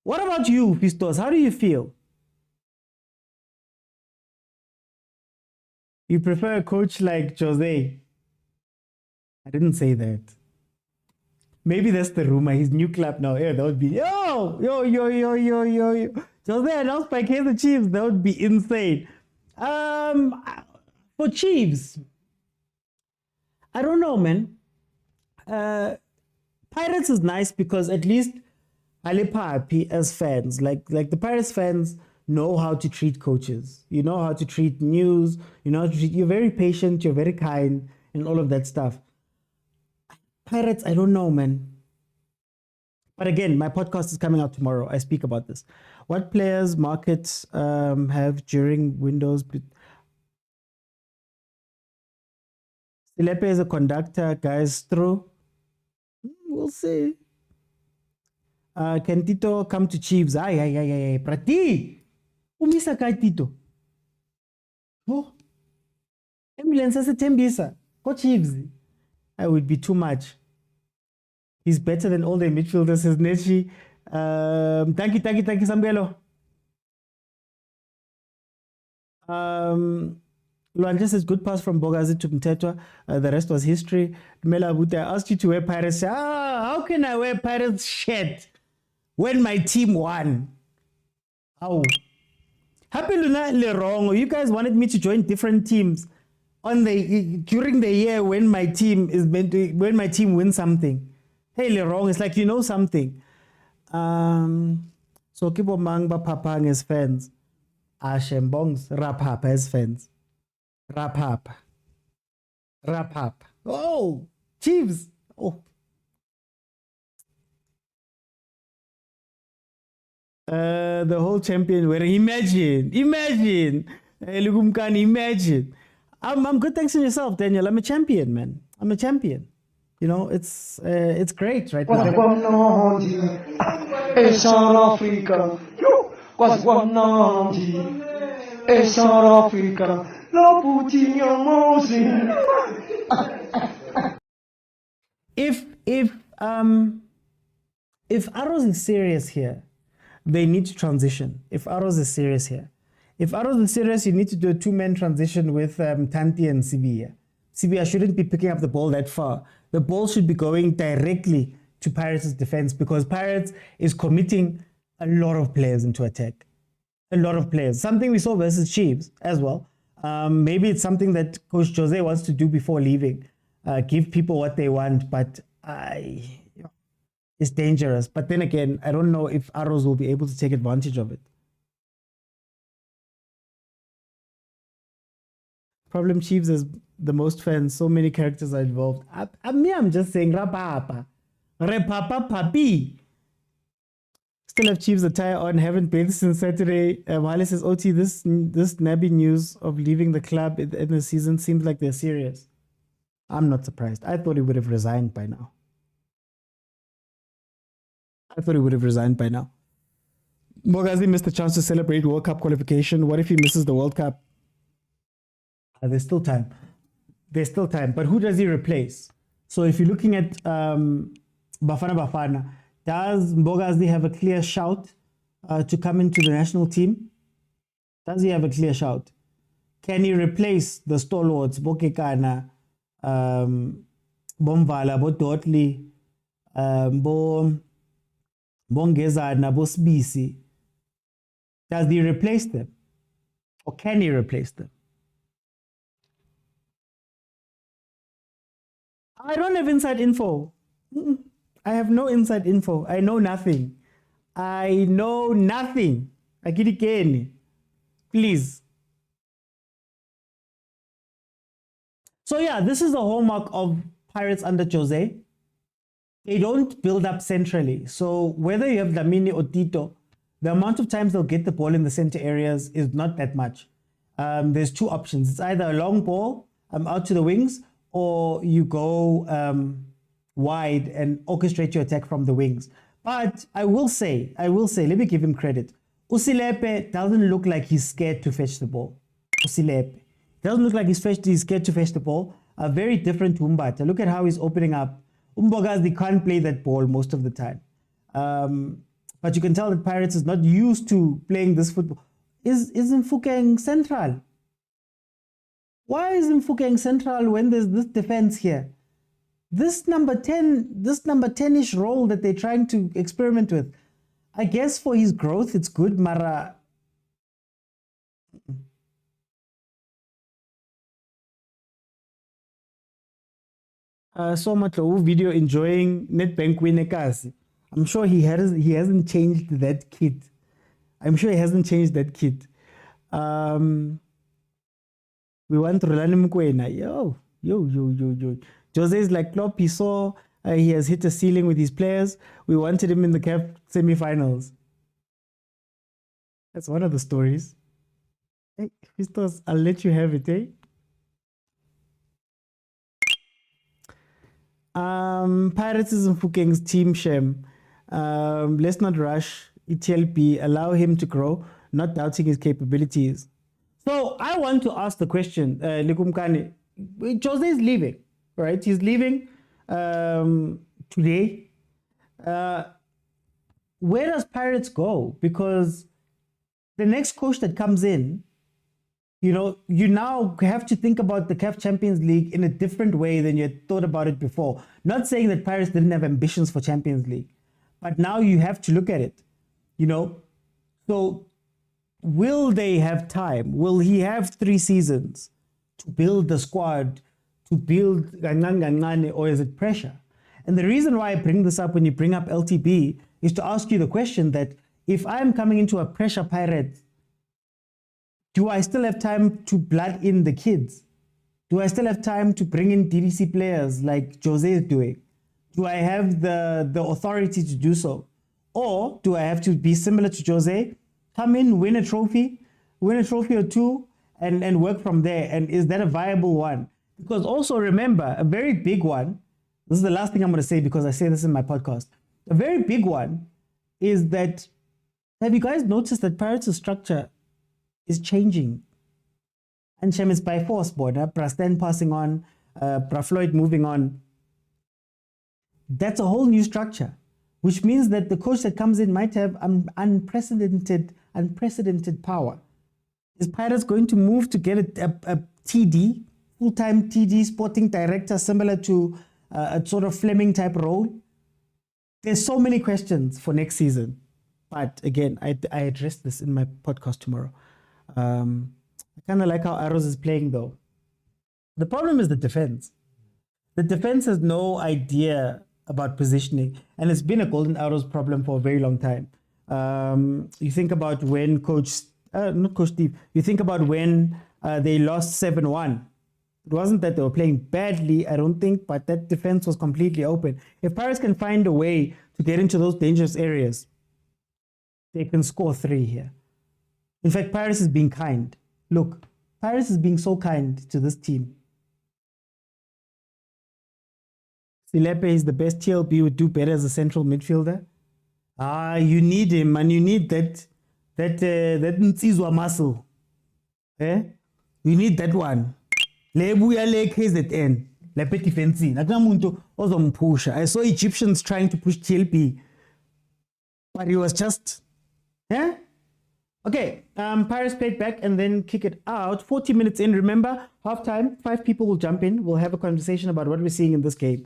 What about you, Pistos? How do you feel? You prefer a coach like Jose? I didn't say that. Maybe that's the rumor. His new club now. Yeah, that would be yo. Jose announced by Kaizer Chiefs. That would be insane. For Chiefs, I don't know, man. Pirates is nice because at least happy as fans. Like the Pirates fans know how to treat coaches. You know how to treat news. You know how to treat. You're very patient. You're very kind, and all of that stuff. Pirates, I don't know, man. But again, my podcast is coming out tomorrow. I speak about this. What players markets have during windows? Silepe is a conductor, guys. Through. We'll see. Can Tito come to Chiefs? Ay. Prati. Umisa kay Tito. Oh. Ambulance as a tembisa. Go Chiefs. I would be too much. He's better than all the midfielders, says Nechi. Thank you, Sambelo. Luanja says, good pass from Bogazi to Mtetwa. The rest was history. Mela Bute, I asked you to wear Pirates. How can I wear Pirates shirt when my team won? How? Happy Luna wrong. You guys wanted me to join different teams during the year when my team wins something. Hey, wrong. It's like you know something. So keep on mangba papang as fans. Ashembongs rap up as fans. Wrap up. Oh, Chiefs. Oh. The whole champion. Where imagine. Lukumkani, imagine. I'm good. Thanks to yourself, Daniel. I'm a champion, man. I'm a champion. You know, it's great right now. South Africa. South Africa. No putting your nose in. If Arrows is serious here, they need to transition. If Arrows is serious, you need to do a two-man transition with Tanti and Sibia. Sibia shouldn't be picking up the ball that far. The ball should be going directly to Pirates' defense because Pirates is committing a lot of players into attack. A lot of players. Something we saw versus Chiefs as well. Maybe it's something that Coach Jose wants to do before leaving. Give people what they want, but it's dangerous. But then again, I don't know if Arrows will be able to take advantage of it. Problem Chiefs is the most fans. So many characters are involved. I'm just saying, Rapapa. Repapa Papi. Still have Chiefs attire on. Haven't bathed since Saturday. Wale says, OT, this nabby news of leaving the club in the season seems like they're serious. I'm not surprised. I thought he would have resigned by now. Mogazi missed the chance to celebrate World Cup qualification. What if he misses the World Cup? There's still time. But who does he replace? So if you're looking at Bafana, does Mbogazi have a clear shout to come into the national team? Does he have a clear shout? Can he replace the stalwarts, Bokekana, Bomvala, Bodotli, Bongezana, Bosbisi? Does he replace them? Or can he replace them? I don't have inside info. I have no inside info. I know nothing. Akidikeni. Please. So yeah, this is the hallmark of Pirates under Jose. They don't build up centrally. So whether you have Dlamini or Tito, the amount of times they'll get the ball in the center areas is not that much. There's two options. It's either a long ball out to the wings, or you go wide and orchestrate your attack from the wings. But I will say, let me give him credit. Usilepe doesn't look like he's scared to fetch the ball. Usilepe doesn't look like he's scared to fetch the ball. Very different to Umbata. Look at how he's opening up. Umbogazi can't play that ball most of the time. But you can tell that Pirates is not used to playing this football. Is Mfukeng central? Why is Mfukeng central when there's this defense here? This number 10-ish role that they're trying to experiment with, I guess for his growth, it's good, Mara. So much video enjoying Nedbank Vilakazi. I'm sure he hasn't changed that kid. We want rulani mokwena. Yo. Jose is like Klopp. He saw he has hit a ceiling with his players. We wanted him in the CAF semi-finals. That's one of the stories. Hey, Christos, I'll let you have it, eh? Pirates is Mfukeng's team shame. Let's not rush ETLP. Allow him to grow, not doubting his capabilities. So I want to ask the question, Likumkani. Jose is leaving, right? He's leaving today. Where does Pirates go? Because the next coach that comes in, you now have to think about the CAF Champions League in a different way than you had thought about it before. Not saying that Pirates didn't have ambitions for Champions League, but now you have to look at it, So will they have time? Will he have 3 seasons to build the squad, to build gangan, or is it pressure? And the reason why I bring this up when you bring up LTB is to ask you the question that if I'm coming into a pressure Pirate, do I still have time to blood in the kids? Do I still have time to bring in DDC players like Jose is doing? Do I have the authority to do so? Or do I have to be similar to Jose, come in, win a trophy or two, and work from there? And is that a viable one? Because also remember, a very big one, this is the last thing I'm going to say because I say this in my podcast. A very big one is that, have you guys noticed that Pirates' structure is changing? And Shem is by force, border, Prasten passing on, Floyd moving on. That's a whole new structure, which means that the coach that comes in might have unprecedented power. Is Pirates going to move to get a TD, full-time TD sporting director, similar to a sort of Fleming type role? There's so many questions for next season. But again, I address this in my podcast tomorrow. I kind of like how Arrows is playing though. The problem is the defense. The defense has no idea about positioning, and it's been a Golden Arrows problem for a very long time. You think about when not Coach Steve, you think about when they lost 7-1. It wasn't that they were playing badly, I don't think, but that defense was completely open. If Pirates can find a way to get into those dangerous areas, they can score 3 here. In fact, Pirates is being kind. Look, Pirates is being so kind to this team. Silepe is the best. TLB would do better as a central midfielder. You need him, and you need that Nsizwa muscle. You need that one. Lebuya le KZN. Le petit fancy. Nakamuntu ozompusha. I saw Egyptians trying to push TLB, but he was just, Okay, Pirates played back and then kick it out. 40 minutes in, remember, halftime, 5 people will jump in. We'll have a conversation about what we're seeing in this game.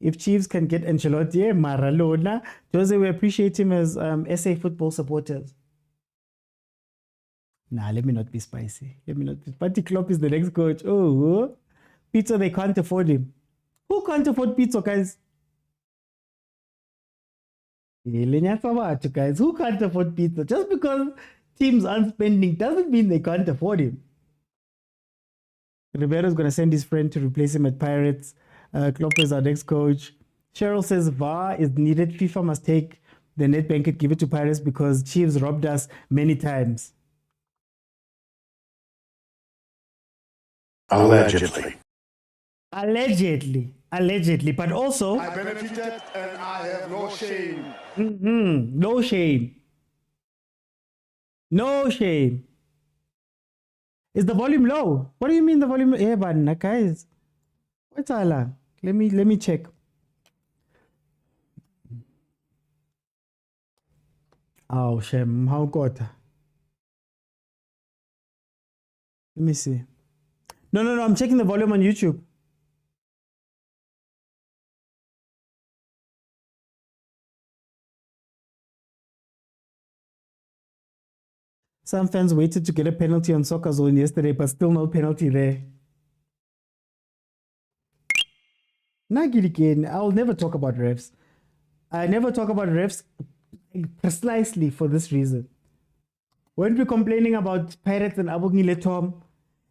If Chiefs can get Ancelotti, Maralona, Jose, we appreciate him as SA football supporters. Nah, let me not be spicy. But Klopp is the next coach. Oh, Pitso, they can't afford him. Who can't afford Pitso, guys? Guys, who can't afford Pitso? Just because teams aren't spending doesn't mean they can't afford him. Ribero's going to send his friend to replace him at Pirates. Klopp is our next coach. Cheryl says VAR is needed. FIFA must take the Nedbank and give it to Pirates because Chiefs robbed us many times. Allegedly. Allegedly, but also I benefited and I have no shame. No shame. No shame. Is the volume low? What do you mean the volume? Yeah, but guys, what's Alan? Let me check. Oh, shame. How got? Let me see. No. I'm checking the volume on YouTube. Some fans waited to get a penalty on Soccer Zone yesterday, but still no penalty there. I'll never talk about refs. I never talk about refs precisely for this reason. Weren't we complaining about Pirates and Abugile Tom?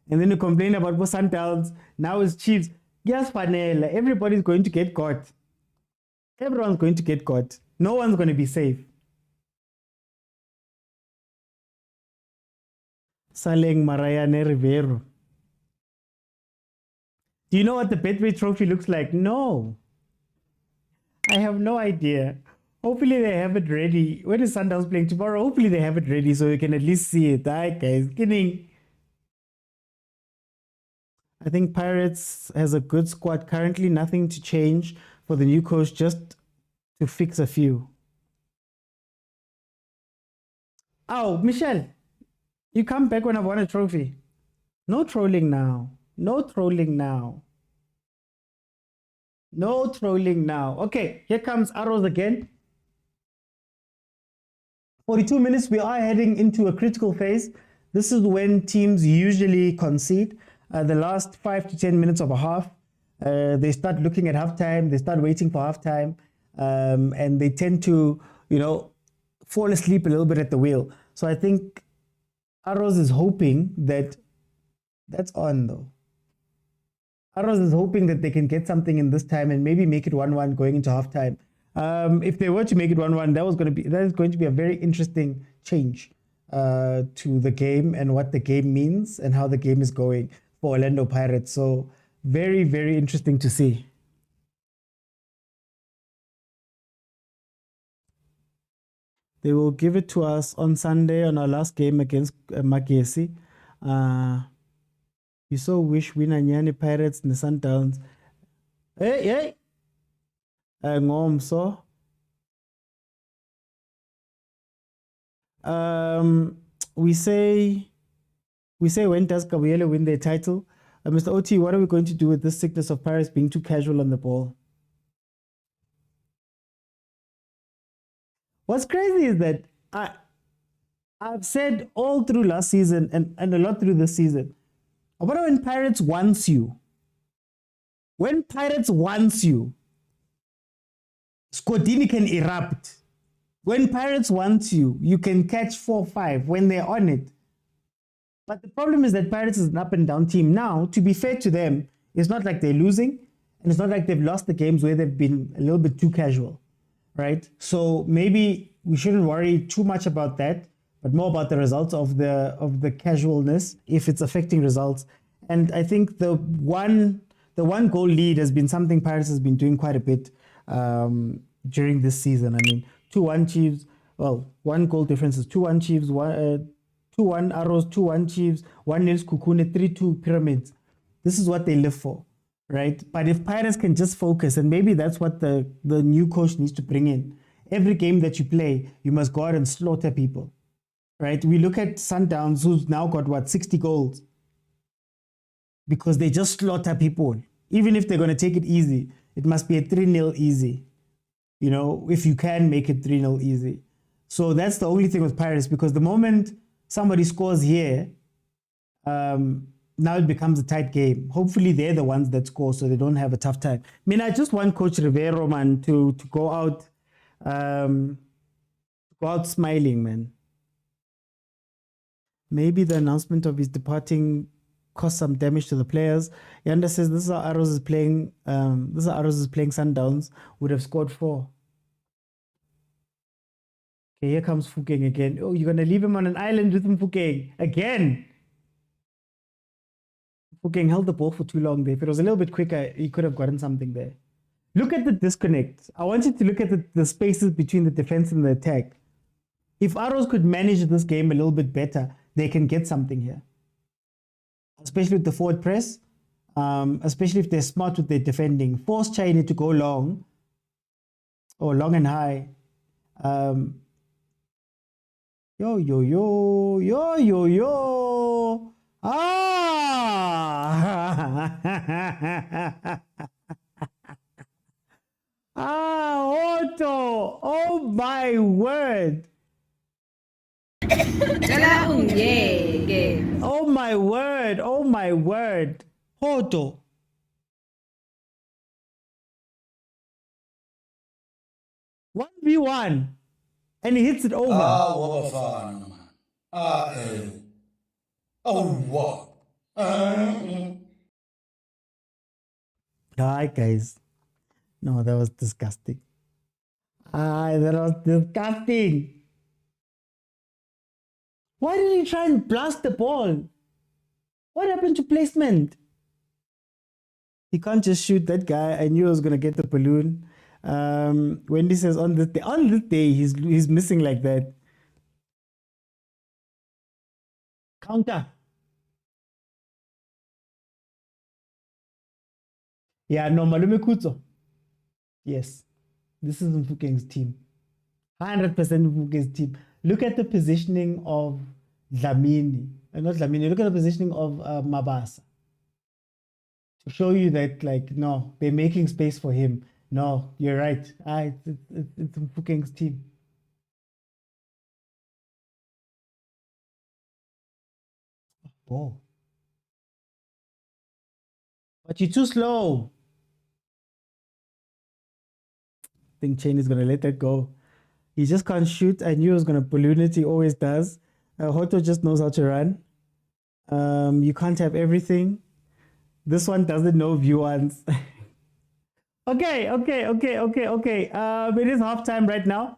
And then we complain about Sundowns. Now it's Chiefs. Yes, Panela. Everybody's going to get caught. Everyone's going to get caught. No one's going to be safe. Saleng Marayane Rivero. Do you know what the Betway trophy looks like? No. I have no idea. Hopefully they have it ready. When is Sundowns playing tomorrow? Hopefully they have it ready so you can at least see it. Alright, guys. Kidding. I think Pirates has a good squad currently. Nothing to change for the new coach, just to fix a few. Oh, Michelle. You come back when I've won a trophy. No trolling now. No trolling now. No trolling now. Okay, here comes Arrows again. 42 minutes, we are heading into a critical phase. This is when teams usually concede. The last 5 to 10 minutes of a half, they start looking at halftime, they start waiting for halftime, and they tend to, fall asleep a little bit at the wheel. So I think Arrows is hoping that That's on though. Arrows is hoping that they can get something in this time and maybe make it 1-1 going into halftime. If they were to make it 1-1, that is going to be a very interesting change to the game and what the game means and how the game is going for Orlando Pirates. So very, very interesting to see. They will give it to us on Sunday on our last game against Magesi. You so wish Winanyani Pirates and the Sundowns. Hey. Ngomso. We say when does Kabuyele win their title? Mr. OT, what are we going to do with this sickness of Pirates being too casual on the ball? What's crazy is that I've said all through last season and a lot through this season, about when Pirates wants you. When Pirates wants you, Scodini can erupt. When Pirates wants you, you can catch 4-5 when they're on it. But the problem is that Pirates is an up and down team. Now, to be fair to them, it's not like they're losing, and it's not like they've lost the games where they've been a little bit too casual, right? So maybe we shouldn't worry too much about that, but more about the results of the casualness, if it's affecting results. And I think the one goal lead has been something Pirates has been doing quite a bit during this season. I mean, 2-1 Chiefs. Well, one goal difference is 2-1 Chiefs, 2-1 Arrows, 2-1 Chiefs, 1-0 Kukune, 3-2 Pyramids. This is what they live for, right? But if Pirates can just focus, and maybe that's what the new coach needs to bring in. Every game that you play, you must go out and slaughter people, right? We look at Sundowns, who's now got, 60 goals? Because they just slaughter people. Even if they're going to take it easy, it must be a 3-0 easy. You know, if you can make it 3-0 easy. So that's the only thing with Pirates, because the moment somebody scores here, now it becomes a tight game. Hopefully they're the ones that score so they don't have a tough time. I mean, I just want Coach Rivero, man, to go out smiling, man. Maybe the announcement of his departing caused some damage to the players. Yanda says this is how Arrows is playing. Sundowns would have scored 4. Okay, here comes Fukeng again. Oh, you're gonna leave him on an island with him, Fukeng again. Fukeng held the ball for too long there. If it was a little bit quicker, he could have gotten something there. Look at the disconnect. I want you to look at the spaces between the defense and the attack. If Arrows could manage this game a little bit better, they can get something here. Especially with the forward press, especially if they're smart with their defending. Force China to go long, or long and high. Yo. Otto. Oh my word. Oh my word. Otto. One v one, and he hits it over. What bafana, man. What? Hi guys. No, that was disgusting. That was disgusting. Why did he try and blast the ball? What happened to placement? He can't just shoot that guy. I knew I was gonna get the balloon. Wendy says on this day he's missing like that. Counter. Yeah, no, Malume Kutso. Yes, this is Mfukeng's team. 100% Mfukeng's team. Look at the positioning of Dlamini. Not Dlamini, look at the positioning of Mabasa. To show you that, like, no, they're making space for him. No, you're right. It's Mfukeng's team. Oh. But you're too slow. I think Chain is going to let that go. He just can't shoot. I knew he was going to balloon it. He always does. Hoto just knows how to run. You can't have everything. This one doesn't know view once. Okay. It is halftime right now.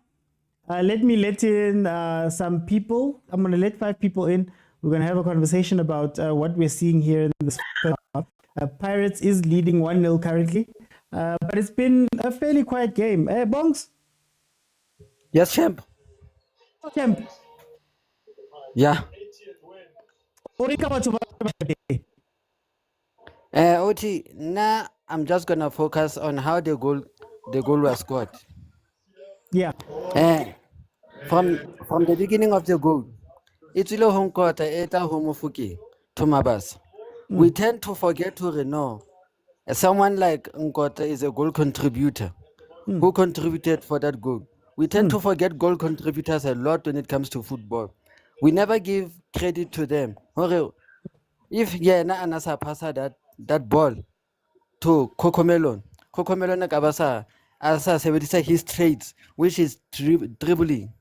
Let me let in some people. I'm going to let 5 people in. We're going to have a conversation about what we're seeing here in this first half. Pirates is leading 1-0 currently, but it's been a fairly quiet game. Bongs? Yes, champ. Champ. Yeah. Oti, now I'm just gonna focus on how the goal was scored. Yeah. From the beginning of the goal, it's ilo home quarter eta homofuki to Mabas. We tend to forget to know someone like Nkota is a goal contributor who contributed for that goal. We tend to forget goal contributors a lot when it comes to football. We never give credit to them. If yena anasa passa that ball to Cocomelon Kabasa asa sebedisa his traits, which is dribbling,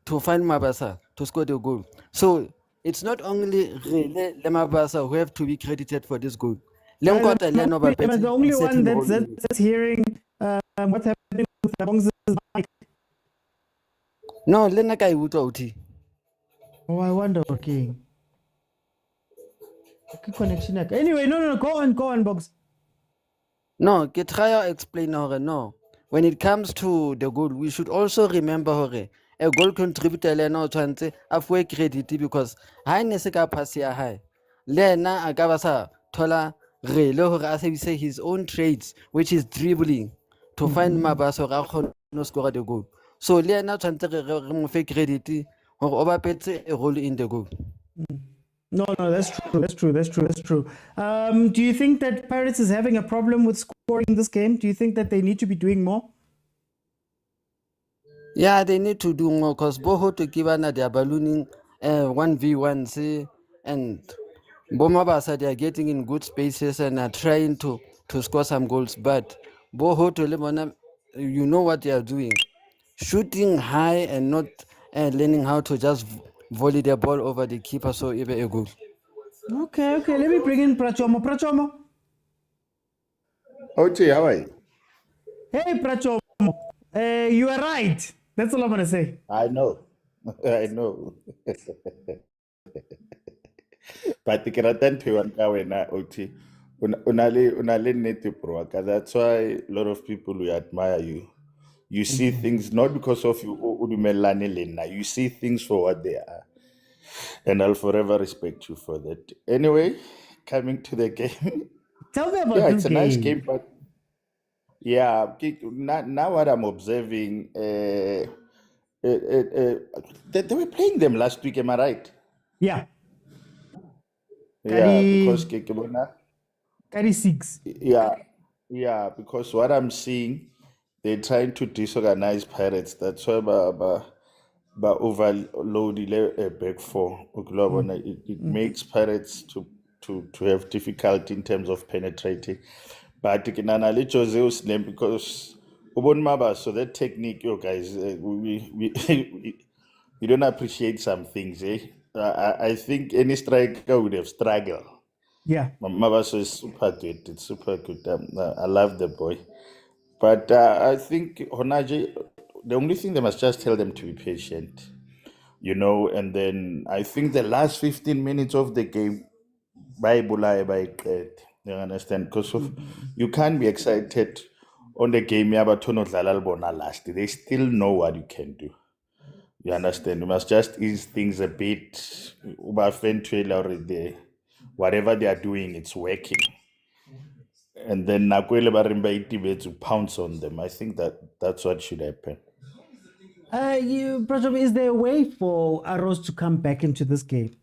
to find Mabasa to score the goal. So it's not only Rele Mabasa who have to be credited for this goal. I'm the only one that's hearing what's happening with Bongs' mic. No, Lena Kai Wuti. Oh, I wonder, okay. Okay, connection. Anyway, no, go on, Bongs. No, get try explain no. When it comes to the goal, we should also remember a goal contributor no chance afwe credit because high neseka pass ya high. Lena agabasa tola relo say his own traits, which is dribbling, to find Mabaso no score the goal. So Lena chance remove credit or overpets a role in the goal. No, that's true. Do you think that Pirates is having a problem with scoring this game? Do you think that they need to be doing more? Yeah, they need to do more because Boho to Kibana they are ballooning 1v1 see, and Bomabasa they are getting in good spaces and are trying to score some goals. But Boho to Lemona, you know what they are doing. Shooting high and not learning how to just volley the ball over the keeper so even a goal. Okay. Let me bring in Prachomo. Oti, how are you? Hey, Prachomo. You are right. That's all I'm going to say. I know. But the Keratan Tuan Oti. Unale native bro. That's why a lot of people will admire you. You see things not because of you see things for what they are. And I'll forever respect you for that. Anyway, coming to the game. Tell me about this game. It's a nice game, but now what I'm observing, they were playing them last week, am I right? Yeah. Yeah, because Carry 6. Yeah, because what I'm seeing, they're trying to disorganize Pirates. That's why by overloading a back four, it makes Pirates to have difficulty in terms of penetrating. But you can analyze Jose's name because so that technique, you guys, we don't appreciate some things. I think any striker would have struggled. Yeah. Mabaso is super good. It's super good. I love the boy. But I think Honaji, the only thing they must just tell them to be patient, and then I think the last 15 minutes of the game, you understand? Because you can't be excited on the game, last. They still know what you can do. You understand? You must just ease things a bit. Whatever they are doing, it's working. And then Nakwele Barimba to pounce on them. I think that's what should happen. Is there a way for Arrows to come back into this game?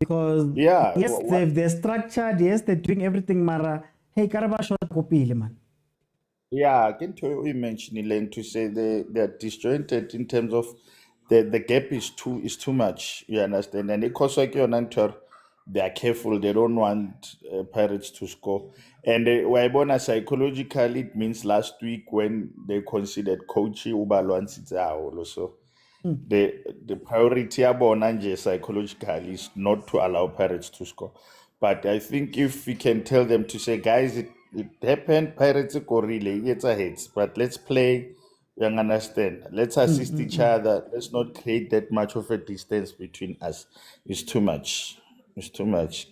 Because yes, they're structured, yes, they're doing everything, Mara. Hey, Karabasho Kopile, man. Yeah, I can tell you mentioning to say they are disjointed in terms of the gap is too much. You understand? And because they are careful. They don't want Pirates to score. And Waibona psychologically, it means last week when they considered Kochi Ubalwan also. the priority abonanje psychologically is not to allow Pirates to score. But I think if we can tell them to say, guys, it happened, Pirates go relay, it's a hits, but let's play, you understand. Let's assist each other. Let's not create that much of a distance between us. It's too much. It's too much.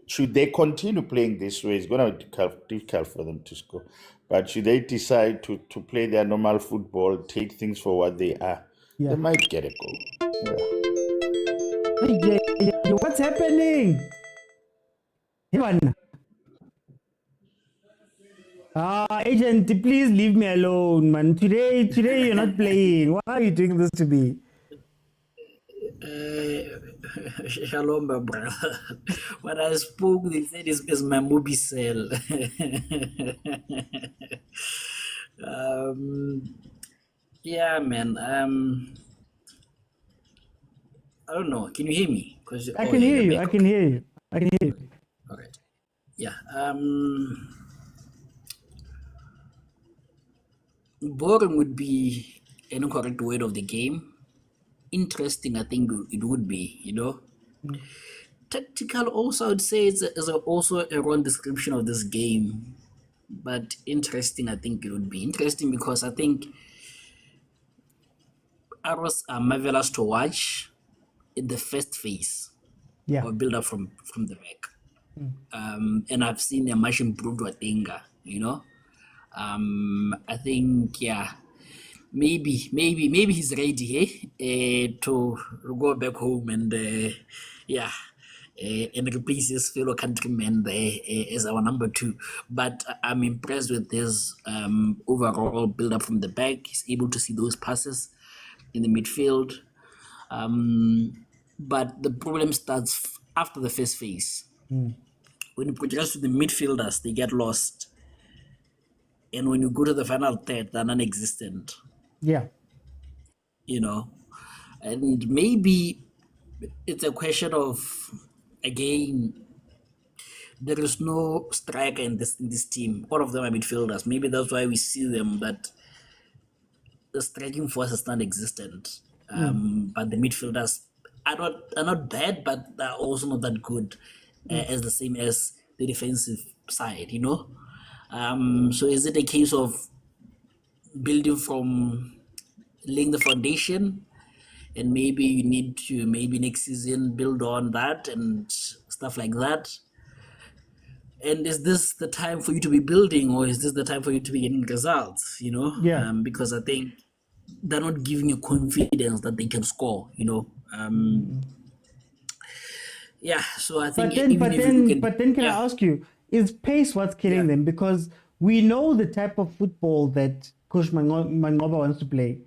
Should they continue playing this way, it's going to be difficult for them to score. But should they decide to play their normal football, take things for what they are, they might get a goal. Hey, what's happening? Agent, please leave me alone, man. Today you're not playing. Why are you doing this to me? Shalom, my brother. When I spoke, they said it's my movie cell. Yeah, man. I don't know. Can you hear me? I can hear you. I can hear you. All right. Yeah. Boring would be an incorrect word of the game. Interesting, I think it would be, you know. Tactical also, I would say, is also a wrong description of this game. But interesting, I think it would be. Interesting because I think arrows are marvelous to watch in the first phase of build up from the back. And I've seen a much improved Watenga, you know. I think, maybe he's ready to go back home and and replace his fellow countrymen there as our number 2. But I'm impressed with his overall build up from the back. He's able to see those passes in the midfield. But the problem starts after the first phase. When you progress to the midfielders, they get lost. And when you go to the final third, they're non-existent. Yeah. You know, and maybe it's a question of, again, there is no striker in this team. All of them are midfielders. Maybe that's why we see them, that the striking force is non-existent. But the midfielders are not bad, but they're also not that good as the same as the defensive side, you know. So is it a case of building from laying the foundation, and maybe you need to next season build on that and stuff like that? And is this the time for you to be building, or is this the time for you to be getting results, you know? Because I think they're not giving you confidence that they can score, you know. So I think but then can I ask you, is pace what's killing them? Because we know the type of football that Coach Mangoba wants to play.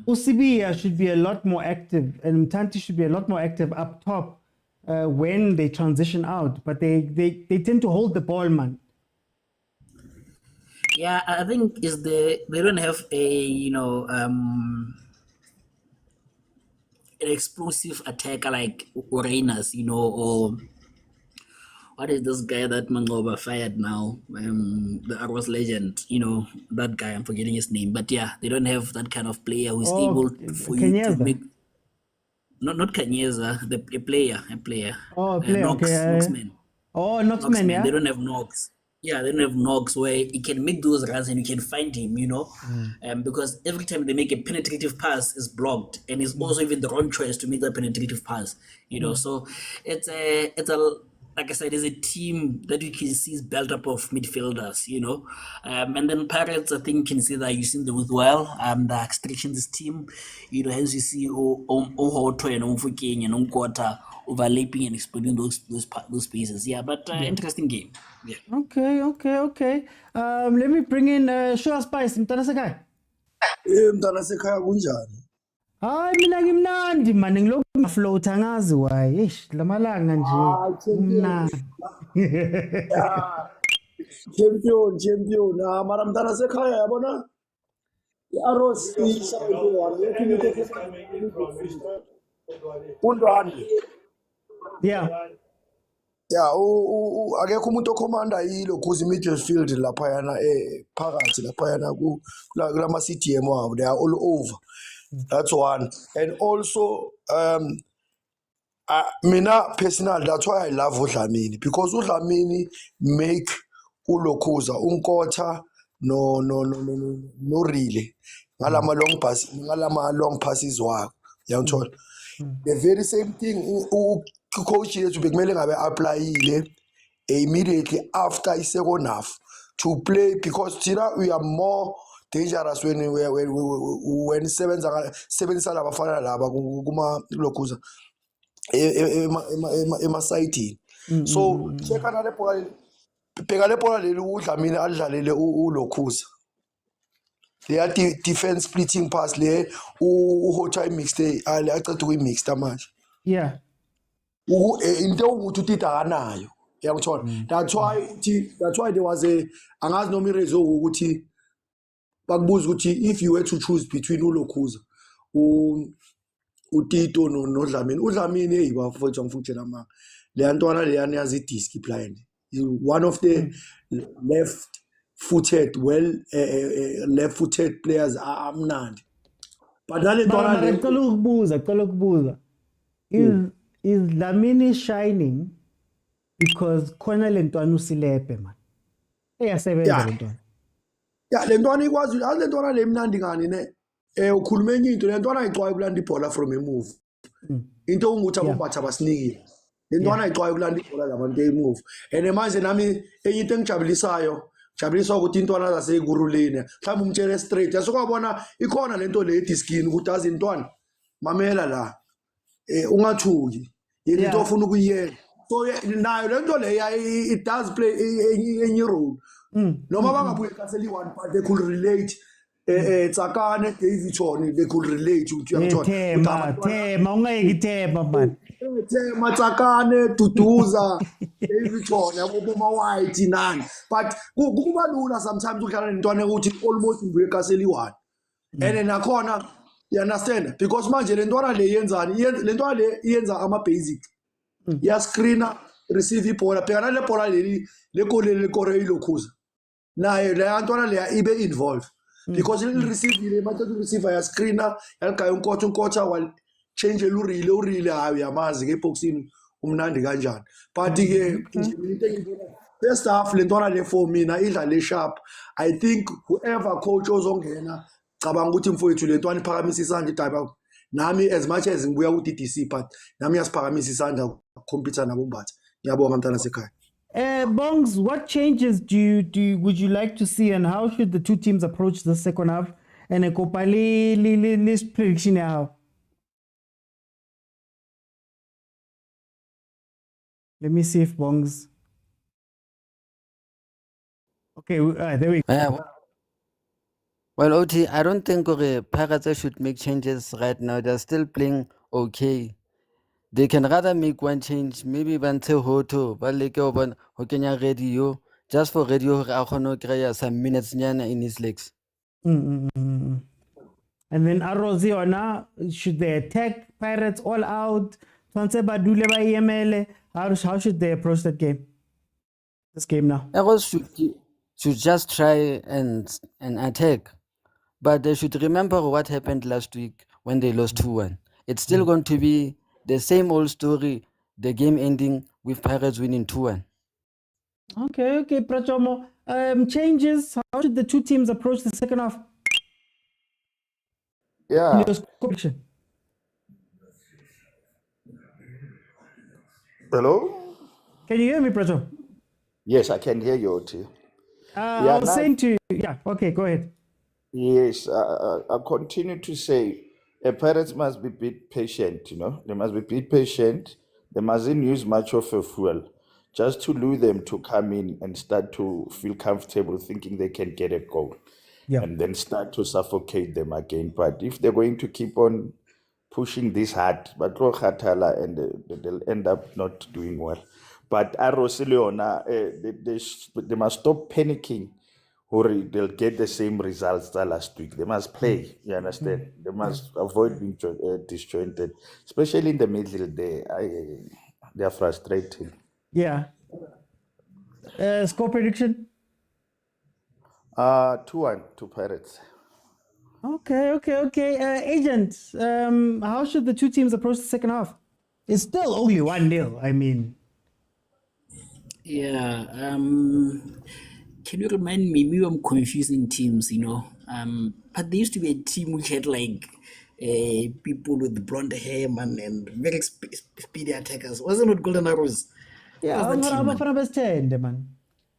Usibia should be a lot more active, and Mtanti should be a lot more active up top when they transition out, but they tend to hold the ball, man. Yeah, I think they don't have a an explosive attacker like Urenas, you know, or what is this guy that Mangoba fired now? The Arrows legend, you know, that guy, I'm forgetting his name. But yeah, they don't have that kind of player who's able for you to make. Not Kanyeza, a player. Oh, a player, Knoxman. Oh, Knoxman, yeah. They don't have Knox. Yeah, they don't have Knox where he can make those runs and you can find him, you know. Because every time they make a penetrative pass, is blocked, and it's also even the wrong choice to make that penetrative pass, you know. So it's a like I said, it's a team that you can see is built up of midfielders, you know. And then Pirates, I think, can see that using them well. The extraction this team, you know, hence you see Ohoto and Omfuking and Omkota overlapping and exploiting those spaces. Yeah, but interesting game. Yeah. Okay. Let me bring in Sure Spice. Mtana Sakai. Mtana Sakai kunjani? Hayi mina ngimnandi man, ngilokhu ngifloat angazi why. Lamalanga nje. Mnandi. Champion. Mara Mtana Sakai yabona? Arrows Yeah. Yeah, akekho umuntu okhomanda yilo kuze midfield lapha yana phakathi lapha yana kulama CDM wabo. They are all over. That's one. And also mina personal, that's why I love uDlamini, because uDlamini make uLokhuza unkotha no really ngalama long passes wakho yangithola. The very same thing coach yethu bekumele ngabe applyile immediately after i-second half to play, because thina we are more dangerous when sebenzisa labafana laba kuma Lokhuza emasayitini. So check na le bhola, bheka le bhola leli uDlamini alidlalele uLokhuza. They are defense splitting pass le uHotay mixed aceda ukuyimixed manje. Yeah. Into ukuthi utita akanayo. Yangithola. That's why there was a angazi noma irezo ukuthi bakubuza ukuthi if you were to choose between uLokhuza uTito noDlamini. uDlamini hey bafowethu ngifutshela manga. Le ntwana le yana yazi idiski blind. One of the left-footed players amnandi. But nale ntwana le Cala ukubuza. Is Dlamini shining because khona le ntwana usilepe man? Eyasebenza le ntwana. Yeah, le ntwana ikwazi, le ntwana le mnandi ngani ne? Ukhuluma enye into, le ntwana ayixwaye ukulanda ibhola from a move. Into unguthi abombatha basinikile. Le ntwana ayixwaye ukulanda ibhola labantu e-move. And manje nami enye into engijabulisayo ukuthi intwana zasekurulini mhlawumbe umtshele straight yasokwabona ikhona lento le ediskini ukuthi azi intwana mamela la ungathuki yini into ofuna ukuyenza. So nayo lento le it does play enye role. Noma bangabuye kaseli one, but they could relate. Tsakane Davidson, they could relate to Tema ungayikithema man. Tema Tsakane Tutuza Davidson yaboma white nani. But kuba lula sometimes ukhala nentwana ukuthi almost ngibuye kaseli one. And nakhona you understand, because manje le ntwana le yenzani, le ntwana le yenza ama basic. Ya screena receive ibhola, phela le bhola leli le kore iLokhuza. Naye le ntwana le ibe involved. Because il receive bathe receiver ya screena yaligaya unkotha wal change urile hayi yamazi ke boxini umnandi kanjani. But ke first half le ntwana le for mina idlale sharp. I think whoever coach ozongena cabanga ukuthi mfowethu le ntwana iphakamisa isandla idaba nami as much as ngibuya ku DDC, but nami yasiphakamisa isandla compete nabombatha. Ngiyabonga mntana sekhaya. Bongs, what changes would you like to see, and how should the two teams approach the second half? And a Kopali list prediction now. Let me see if Bongs. Okay, there we go. Well, OT, I don't think Pirates should make changes right now. They're still playing okay. They can rather make one change, maybe Bante Hoto, Baleke Oban, Hokenya Radio, just for Radio Akono Kreya some minutes in his legs. And then Aroziona, should they attack Pirates all out? How should they approach that game? This game now? Arrows should just try and attack. But they should remember what happened last week when they lost 2-1. It's still going to be the same old story, the game ending with Pirates winning 2-1. Okay, Prachomo. Changes. How should the two teams approach the second half? Yeah. Hello? Can you hear me, Prachomo? Yes, I can hear you, OT. I was saying to you, yeah, okay, go ahead. Yes, I continue to say, parents must be a bit patient, They must be a bit patient. They mustn't use much of a fuel just to lure them to come in and start to feel comfortable thinking they can get a goal. Yeah. And then start to suffocate them again. But if they're going to keep on pushing this hard, but and they'll end up not doing well. But Arosiliona, they must stop panicking, or they'll get the same results that last week. They must play, you understand? They must avoid being disjointed, especially in the middle there. They are frustrating. Yeah. Score prediction? 2-1 to Pirates. Okay. Agent, how should the two teams approach the second half? It's still only 1-0. I mean, Yeah. Can you remind me? Maybe I'm confusing teams, But there used to be a team which had like people with blonde hair, man, and very speedy attackers. Wasn't it Golden Arrows? yeah, What was that team, man? Bafana best 10, man.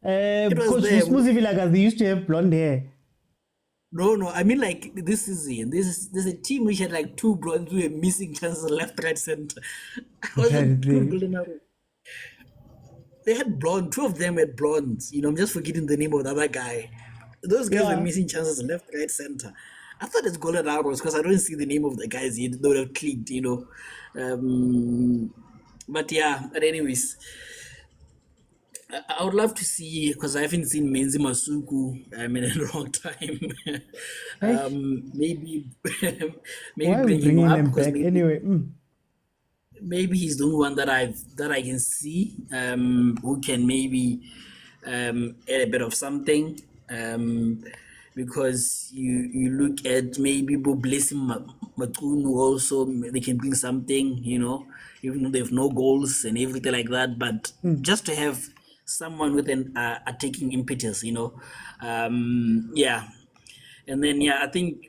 was Coach them. Vilakazi, they used to have blonde hair. No. I mean, like this season, there's a team which had like two blondes who were missing chances left, right, center. Wasn't it Golden Arrows? They had blonde. Two of them had blondes. I'm just forgetting the name of the other guy. Those guys were missing chances left, right, center. I thought it's Golden Arrows because I don't see the name of the guys yet. They would have clicked, But yeah, but anyways, I would love to see, because I haven't seen Menzi Masuku in a long time. Maybe Why are we bring him bringing up them because back maybe, anyway? maybe he's the only one that I can see who can maybe add a bit of something. Because you look at maybe Blessing Matunu also, they can bring something, even though they have no goals and everything like that. But just to have someone with an attacking impetus, yeah. And then, I think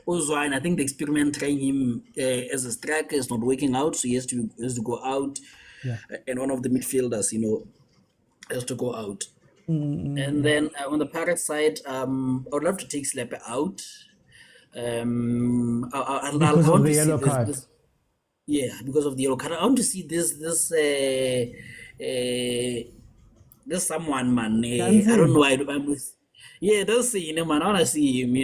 Ozwine, I think the experiment trying him as a striker is not working out, so he has to go out. Yeah. And one of the midfielders, has to go out. And then on the Pirates side, I would love to take Slepe out. Because of the yellow card. Because of the yellow card. I want to see this someone, man. I don't know. That's man. I want to see him.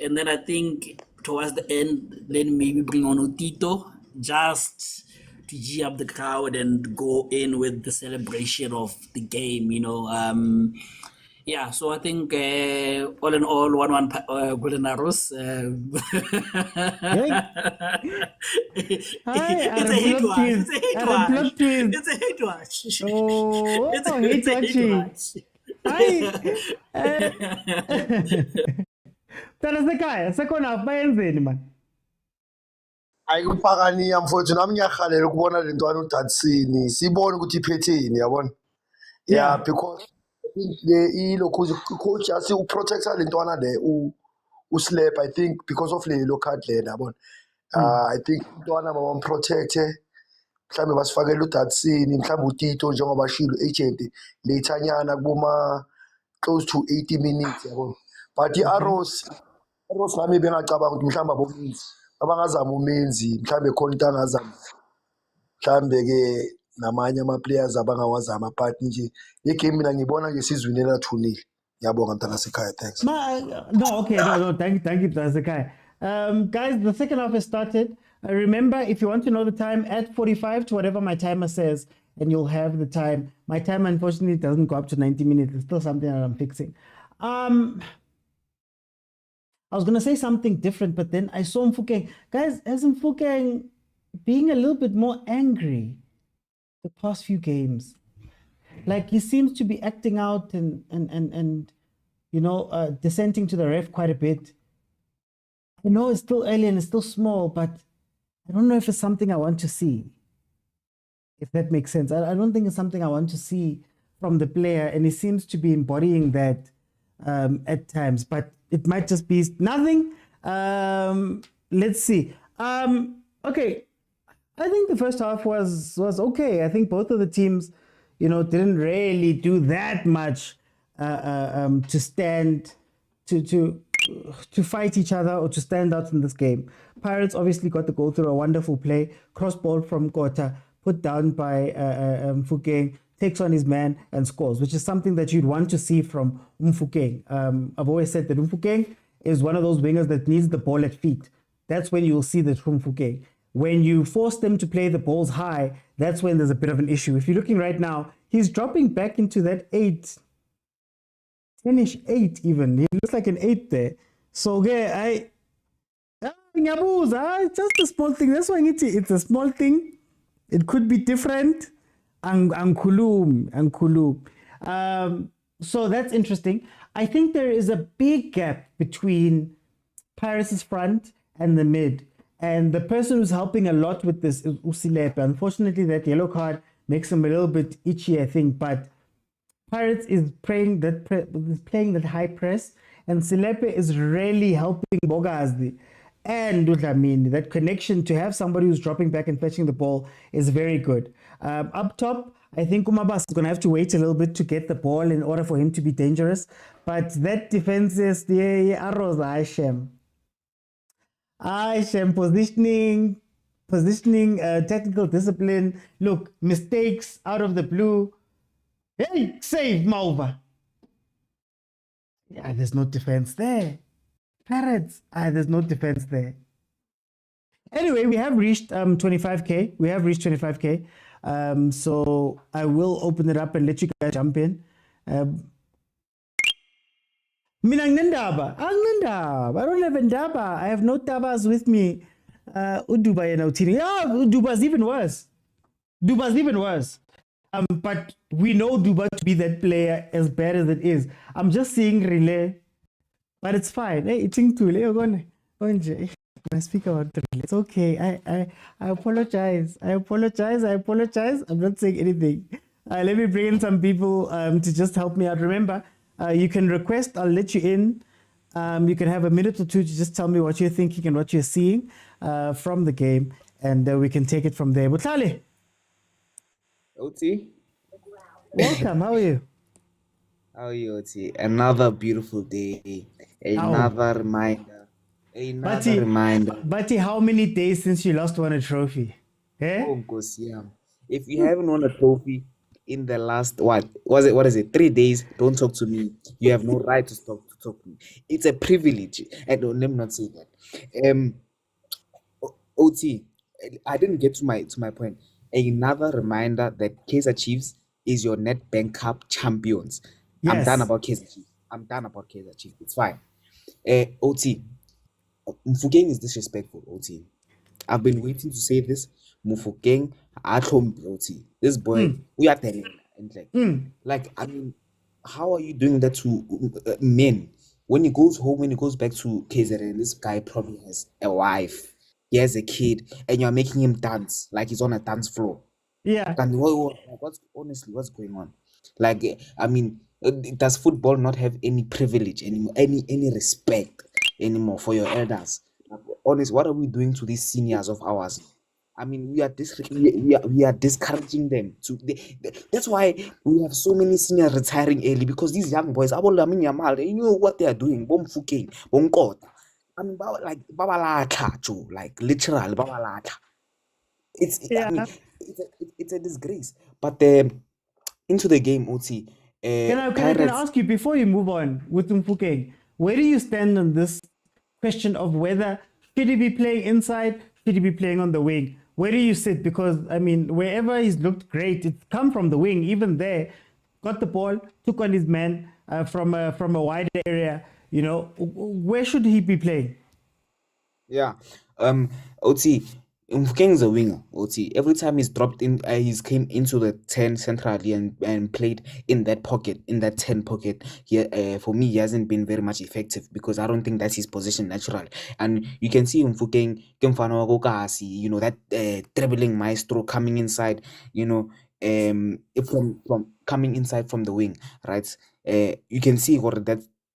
And then I think towards the end, then maybe bring on Otito just to G up the crowd and go in with the celebration of the game, so I think all in all, 1-1 Golden Arrows. It's a hate watch. It's a hate watch. Oh, It's a hate watch. Tarasekhaya, second half bayenzeni man. Ayikuphakaniya mfowethu, nami ngiyahalela ukubona le ntwana uDatsini sibone ukuthi iphetheni, yabona. Yeah, because ilokhu coach asi uprotecta le ntwana le uslap, I think, because of le yellow card le, yabona. I think ntwana bamprotecte mhlambe basifakela uDatsini, mhlambe uTito njengoba shilo agent lethanyana kuboma close to 80 minutes, yabona. But i-Arrows nami bengacabanga ukuthi mhlawumbe abomenzi abangazama umenzi, mhlawumbe khona into angazama, mhlawumbe ke namanye ama-players abangawazama, but nje le game mina ngibona nje sizwinela 2-0. Ngiyabonga Mntanasekhaya, thanks. No, thank you Tarasekhaya. Guys, the second half has started. Remember, if you want to know the time, add 45 to whatever my timer says, and you'll have the time. My time, unfortunately, doesn't go up to 90 minutes. It's still something that I'm fixing. I was going to say something different, but then I saw Mfukeng. Guys, has Mfukeng being a little bit more angry the past few games? Like, he seems to be acting out and dissenting to the ref quite a bit. I know it's still early and it's still small, but I don't know if it's something I want to see. If that makes sense. I don't think it's something I want to see from the player, and he seems to be embodying that at times, but it might just be nothing. Let's see. Okay, I think the first half was okay. I think both of the teams, didn't really do that much to stand to fight each other or to stand out in this game. Pirates obviously got the goal through a wonderful play, cross ball from Kota, put down by Mfukeng, takes on his man and scores, which is something that you'd want to see from Mfukeng. I've always said that Mfukeng is one of those wingers that needs the ball at feet. That's when you'll see the true Mfukeng. When you force them to play the balls high, that's when there's a bit of an issue. If you're looking right now, he's dropping back into that 8, 10-ish 8 even. He looks like an 8 there. So, it's just a small thing. That's why it's a small thing. It could be different. Ankulum. So that's interesting. I think there is a big gap between Pirates' front and the mid. And the person who's helping a lot with this is Usilepe. Unfortunately, that yellow card makes him a little bit itchy, I think. But Pirates is playing that high press, and Silepe is really helping Bogazi and Dudlamini. That connection to have somebody who's dropping back and fetching the ball is very good. Up top, I think Umabas is going to have to wait a little bit to get the ball in order for him to be dangerous. But that defense is the arrows, Aishem, positioning, technical discipline. Look, mistakes out of the blue. Hey, save Malva. Yeah, there's no defense there. Parrots, there's no defense there. Anyway, we have reached 25K. We have reached 25K. So I will open it up and let you guys jump in. Mina ngendaba. I don't have ndaba. I have no tabas with me. Uduba yena uthini. Yeah, Duba's even worse. But we know Duba to be that player as bad as it is. I'm just seeing relay, but it's fine. Hey, it's when I speak about relay, it's okay. I apologize. I'm not saying anything. Let me bring in some people to just help me out. Remember, you can request. I'll let you in. You can have a minute or two to just tell me what you're thinking and what you're seeing from the game, and we can take it from there. Butlale. Oti. Welcome. How are you? How are you, Oti? Another beautiful day. Another reminder. Bati, how many days since you last won a trophy? Eh? Oh, gosh, yeah. If you haven't won a trophy in the last, what is it, 3 days, don't talk to me. You have no right to talk to me. It's a privilege. And let me not say that. Oti, I didn't get to my point. Another reminder that Kaizer Chiefs is your Nedbank Cup champions. Yes. I'm done about Kaizer Chiefs. It's fine. OT, Mufukeng is disrespectful, OT. I've been waiting to say this. Mufukeng at home, OT. This boy, we are telling him. I mean, how are you doing that to men? When he goes home, when he goes back to Kaizer, and this guy probably has a wife. He has a kid, and you're making him dance like he's on a dance floor. Yeah. And what's going on? I mean, does football not have any privilege anymore, any respect anymore for your elders? Honestly, what are we doing to these seniors of ours? I mean, we are discouraging them. That's why we have so many seniors retiring early, because these young boys, you know what they are doing. I mean, literal babalata. I mean, it's a disgrace. But into the game, OT. Can I ask you before you move on with Mfukeng, where do you stand on this question of whether should he be playing inside, should he be playing on the wing? Where do you sit? Because I mean, wherever he's looked great, it's come from the wing. Even there, got the ball, took on his man from a wide area. You know, where should he be playing? Yeah, OT. Mfukeng is a winger, OT. Every time he's dropped in, he's came into the 10 centrally and played in that pocket, in that 10 pocket. For me, he hasn't been very much effective, because I don't think that's his position naturally. And you can see Mfukeng, you know, that dribbling maestro coming inside, you know, from coming inside from the wing, right? You can see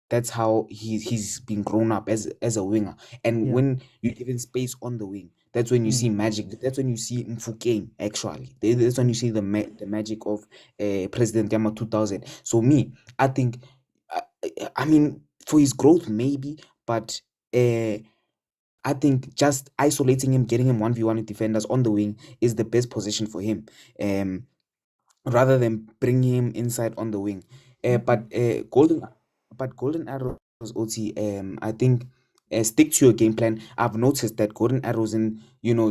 that's how he's been grown up as a winger. And when you give him space on the wing, that's when you see magic. That's when you see Mfukeng, actually. That's when you see the magic of President Yama 2000. So I think, I mean, for his growth, maybe, but I think just isolating him, getting him 1v1 with defenders on the wing is the best position for him, rather than bringing him inside on the wing. But Golden Arrows, OT, I think, stick to your game plan. I've noticed that Golden Arrows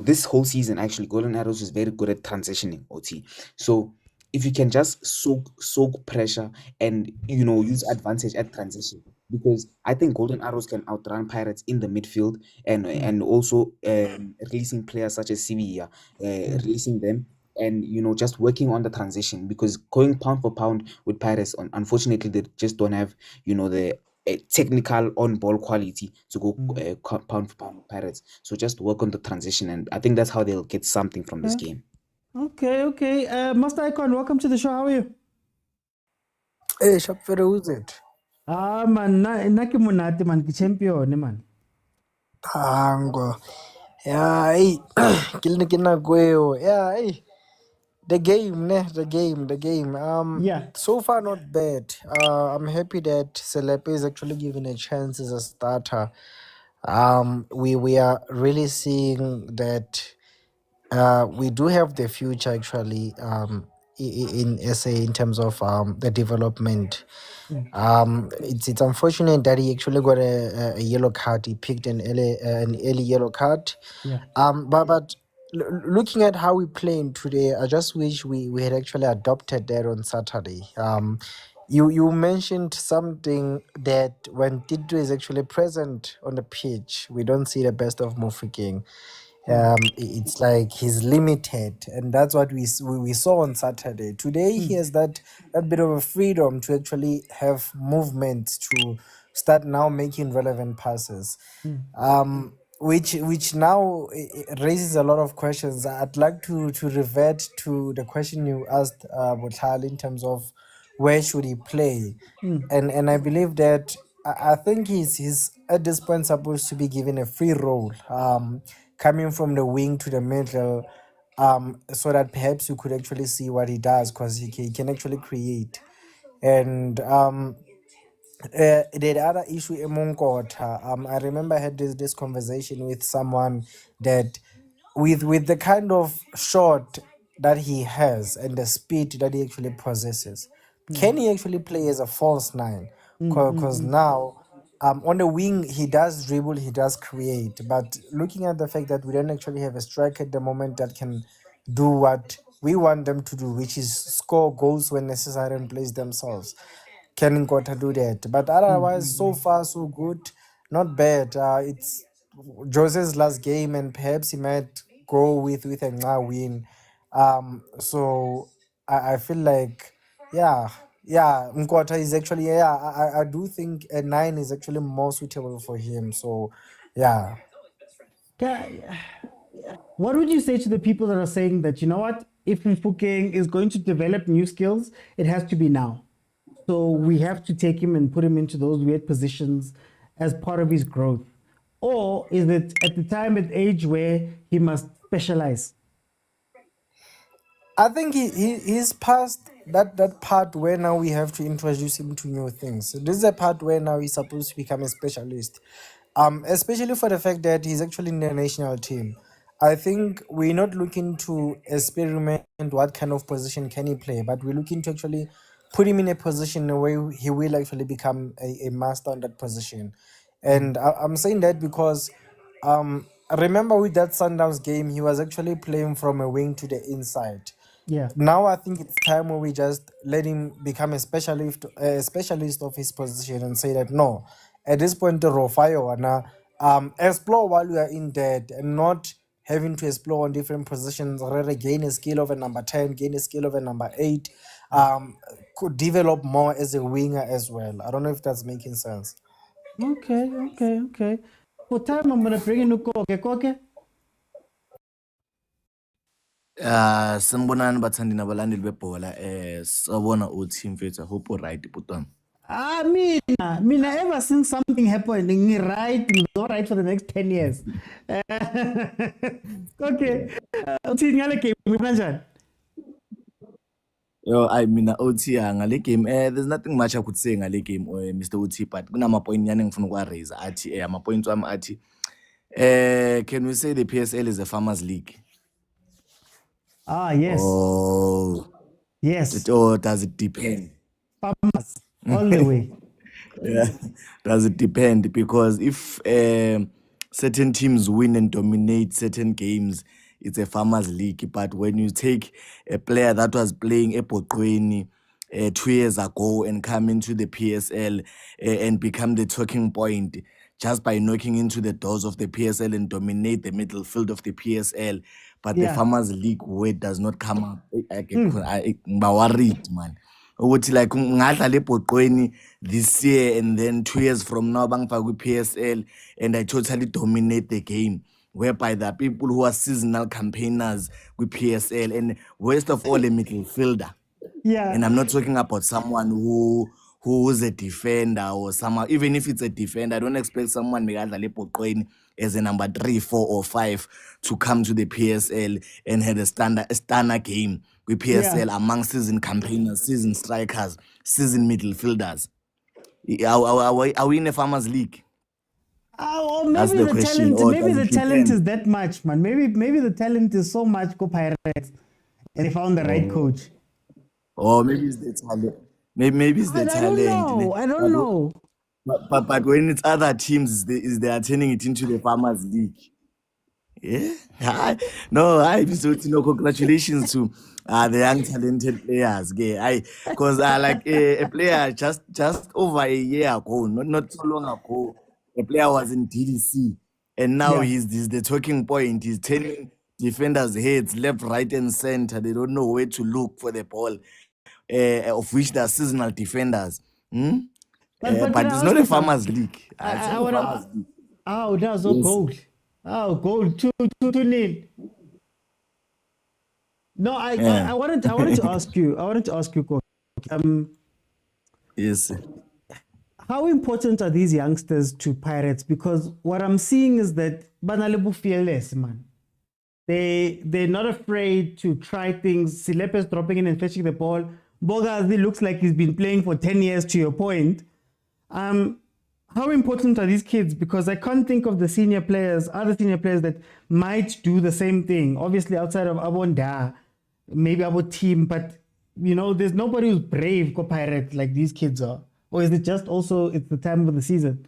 this whole season, actually, Golden Arrows is very good at transitioning, OT. So if you can just soak pressure and, use advantage at transition, because I think Golden Arrows can outrun Pirates in the midfield and also releasing players such as Sibia, releasing them and just working on the transition, because going pound for pound with Pirates, unfortunately they just don't have the technical on ball quality to go pound for pound with Pirates. So just work on the transition, and I think that's how they'll get something from this game. Okay. Master Icon, welcome to the show. How are you? Hey, Shapfere, who's it? Man, naki munati man ki champion man. Tango. Yeah, hey, kilnikina gweo. Yeah, hey. The game. Yeah. So far not bad. I'm happy that Selepe is actually given a chance as a starter. We are really seeing that we do have the future actually in SA in terms of the development. It's unfortunate that he actually got a yellow card. He picked an early yellow card. Yeah. But looking at how we playing today, I just wish we had actually adopted that on Saturday. You mentioned something that when Tito is actually present on the pitch, we don't see the best of Mofokeng. It's like he's limited, and that's what we saw on Saturday. Today he has that bit of a freedom to actually have movement to start now making relevant passes, which now raises a lot of questions. I'd like to revert to the question you asked Botlhale in terms of where should he play, and I believe that I think he's at this point supposed to be given a free role, coming from the wing to the middle, so that perhaps you could actually see what he does, because he can actually create. And the other issue among I remember I had this conversation with someone that with the kind of shot that he has and the speed that he actually possesses, can he actually play as a false nine? Because now on the wing he does dribble, he does create, but looking at the fact that we don't actually have a striker at the moment that can do what we want them to do, which is score goals when necessary and place themselves, can Nkota do that? But otherwise, so far so good, not bad. It's Jose's last game, and perhaps he might go with a Nqa win. So I feel like Nkota is actually I do think a 9 is actually more suitable for him. So yeah. What would you say to the people that are saying that, you know what, if Mofokeng is going to develop new skills, it has to be now. So we have to take him and put him into those weird positions as part of his growth? Or is it at the time and age where he must specialize? I think he's past that part where now we have to introduce him to new things. So this is a part where now he's supposed to become a specialist. Especially for the fact that he's actually in the national team. I think we're not looking to experiment what kind of position can he play, but we're looking to actually put him in a position where he will actually become a master on that position. And I'm saying that because remember with that Sundowns game, he was actually playing from a wing to the inside. Yeah. Now I think it's time where we just let him become a specialist of his position and say that no, at this point the Rofayo explore while you are in dead and not having to explore on different positions, rather gain a skill of a number 10, gain a skill of a number 8, could develop more as a winger as well. I don't know if that's making sense. Okay. For time, I'm going to bring in Koke. Sanibonani bathandi nabalandeli bebhola sabona uthi mfethu I hope right button. Mina ever since something happened go right for the next 10 years. Okay. Uthi ngale game kanjani? Yo, I mean, OT ngale game. There's nothing much I could say ngale game, Mr. OT, but kunama point nyane ngifuna ukwa-raise athi ama points wami athi can we say the PSL is a farmers league? Yes. Oh. Yes. Or does it depend? Farmers all the way. Yeah. Does it depend? Because if certain teams win and dominate certain games, it's a farmers league. But when you take a player that was playing Epoqweni 2 years ago and come into the PSL and become the talking point just by knocking into the doors of the PSL and dominate the middle field of the PSL, but the Farmers League word does not come up. I get worried, man. Ukuthi like ngadlala eBhoqweni this year and then 2 years from now bangifaka kwi-PSL and I totally dominate the game, whereby there are people who are seasonal campaigners with PSL and worst of all a midfielder. Yeah. And I'm not talking about someone who's a defender or someone, even if it's a defender, I don't expect someone as a number 3, 4, or 5 to come to the PSL and had a standard game with PSL among season campaigners, season strikers, season midfielders. Are we in a Farmers League? Or maybe the question. Maybe the talent is that much, man. Maybe the talent is so much, go Pirates, and they found the right coach. Or maybe it's the talent. Maybe it's the talent. I don't know. But when it's other teams, they are turning it into the Farmers League. Yeah. Congratulations to the young talented players. Because like a player just over a year ago, not so long ago, a player was in DDC, and now he's the talking point. He's turning defenders' heads left, right, and center. They don't know where to look for the ball. Of which they are seasonal defenders. But it's not a Farmers League. Oh, that's a goal. Oh, goal 2-0. No, I wanted to ask you. Coach. Yes. How important are these youngsters to Pirates? Because what I'm seeing is that Banalebu fearless, man. They're not afraid to try things. Silepe's dropping in and fetching the ball. Bogazi looks like he's been playing for 10 years, to your point. How important are these kids? Because I can't think of other senior players that might do the same thing. Obviously, outside of Abonda, maybe our team, but there's nobody who's brave go Pirate like these kids are. Or is it just also it's the time of the season?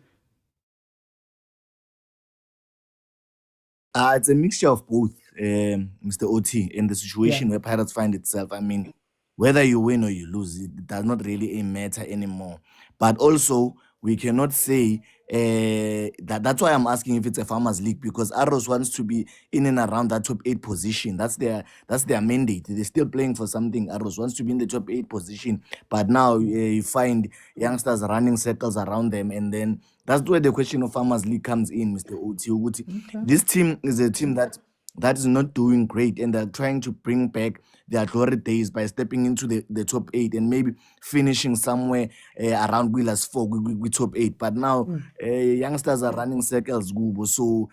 It's a mixture of both, Mr. OT, in the situation where Pirates find itself. I mean, whether you win or you lose, it does not really matter anymore. But also, we cannot say that's why I'm asking if it's a Farmers League, because Arrows wants to be in and around that top 8 position. That's their mandate. They're still playing for something. Arrows wants to be in the top 8 position, but now you find youngsters running circles around them, and then that's where the question of Farmers League comes in, Mr. Oti. Okay. This team is a team that is not doing great, and they're trying to bring back their glory days by stepping into the top 8 and maybe finishing somewhere around Wheelers 4 with top 8. But now youngsters are running circles. So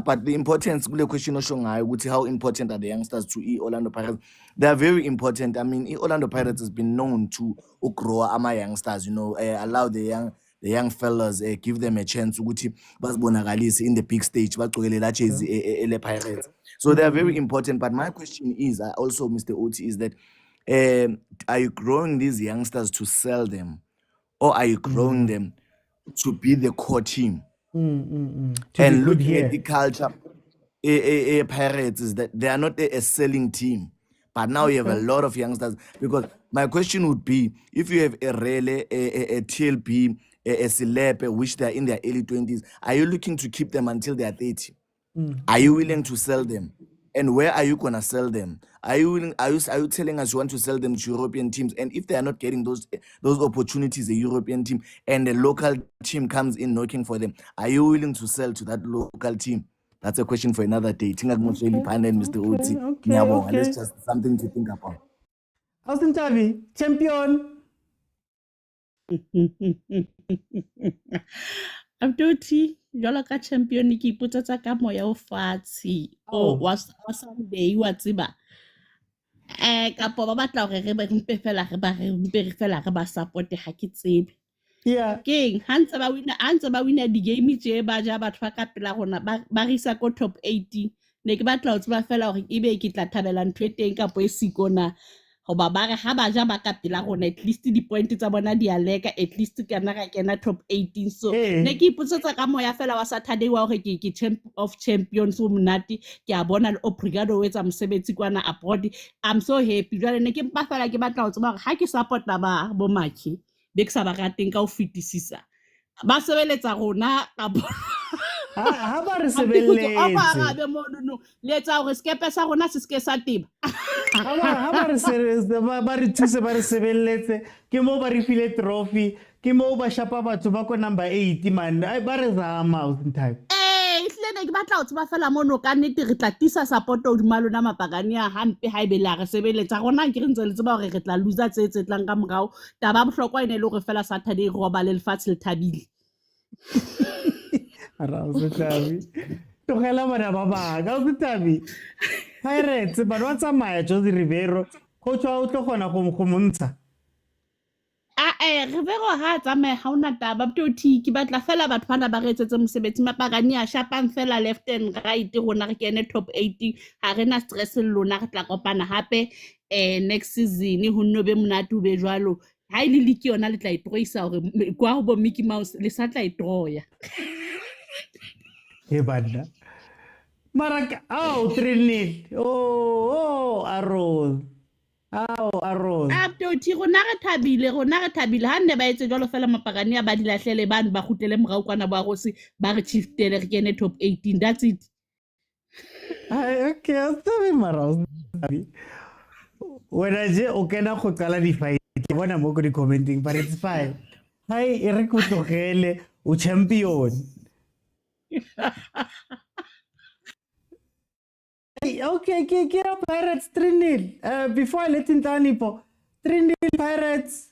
but the importance, the question of how important are the youngsters to Orlando Pirates? They are very important. I mean, Orlando Pirates has been known to grow our youngsters, allow the young fellas, give them a chance to in the big stage. Pirates. So they are very important. But my question is also, Mr. Oti, is that are you growing these youngsters to sell them, or are you growing them to be the core team? And looking at the culture, Pirates is that they are not a selling team. But now you have a lot of youngsters. Because my question would be, if you have a Rele, a TLP, a Silepe, which they are in their early 20s, are you looking to keep them until they are 30? Are you willing to sell them? And where are you gonna sell them? Are you telling us you want to sell them to European teams? And if they are not getting those opportunities, a European team, and a local team comes in knocking for them, are you willing to sell to that local team? That's a question for another day. Mr. Oti. That's just something to think about. Austin Tavi, champion. Abduti, jwalo ka champion ke ipotsa ka moya o fatshe o wa Sunday wa tsiba ka po ba batla hore re mpe fela re ba support ha ke tsebe king hansa ba wina di game tse ba ja batho ba ka pela rona ba risa ko top 18 ne ke batla ho tsiba fela hore ebe ke tla thabela ntwe teng ka po e sikona hoba ba re ha ba ja ba ka pela rona at least di point tsa bona di a leka, at least kana ra kena top 18. So ne ke ipotsetsa ka moya fela wa Saturday wa hore ke champ of champions o monate ke a bona Obrigado o etsa mosebetsi kwana abroad. I'm so happy jwale ne ke mpa fela ke batla ho tseba hore ha ke support ba bo makhi be ke sa ba rateng ka o fitisisa ba sebeletsa rona ka Ha ba re Maikutlo a go sebeletse. arabe mo no le etsa gore sekepe sa rona se ske sa tiba. Ha ba re ba re thuse ba re sebeletse ke mo ba re file trophy ke mo ba shapa batho ba ko number 8 man ba re zama time. Ehlile ne ke batla ho tseba fela mono ka nnete re tla tisa support hodima lona mapakane a hampe ha ebe la re sebeletsa rona ke re ntse le tseba hore re tla loser tse tlang ka morao taba bohlokwa ene le hore fela Saturday re roba le lefatshe le thabile. Ara o se tabi tlogela bana ba baka o se tabi Pirates ba ba tsamaya Jose Rivero coach wa o tlo gona go montsha. Rivero ha tsamaya ha ona taba ke batla fela batho bana ba re etsetse mosebetsi mapakane a shapang fela left and right rona re kene top 8 ha rena stress le lona re tla kopana hape next season ho nno be monate o be jwalo ha ile league yona le tla itroisa hore kwa ho bo Mickey Mouse le sa tla itroya. Banda Maraka 3-0 arroz arroz rona re thabile ha nne ba etse jwalo fela mapakane a ba di lahlele bane ba khutele morao kwana ba go se ba re chiftele re kene top 18 that's it. Okay I'll tell you mara when I je o kena go qala di fight ke bona mo go di commenting but it's fine hai e re go tlogele o champion. Okay, get up Pirates 3-0. Before I let in Tanipo, 3-0 Pirates.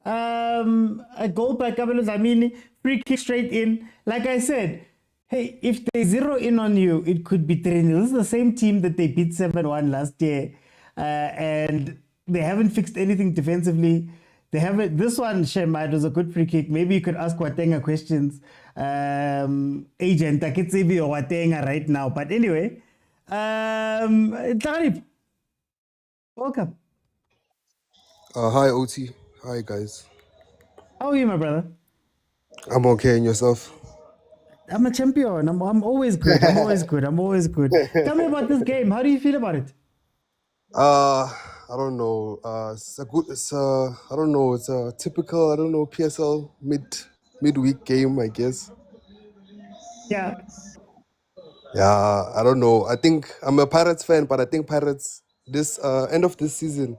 A goal by Kabelo Zamini, free kick straight in. Like I said, hey, if they zero in on you, it could be 3-0. This is the same team that they beat 7-1 last year, and they haven't fixed anything defensively. They haven't. This one, Shema, it was a good free kick. Maybe you could ask Watenga questions. Agent Takitsebi or Watenga right now. But anyway. Tarif, welcome. Hi OT. Hi guys. How are you, my brother? I'm okay, and yourself? I'm a champion. I'm always good. I'm always good. Tell me about this game. How do you feel about it? I don't know. I don't know. It's a typical, PSL midweek game, I guess. Yeah. Yeah, I don't know. I think I'm a Pirates fan, but I think Pirates this end of this season,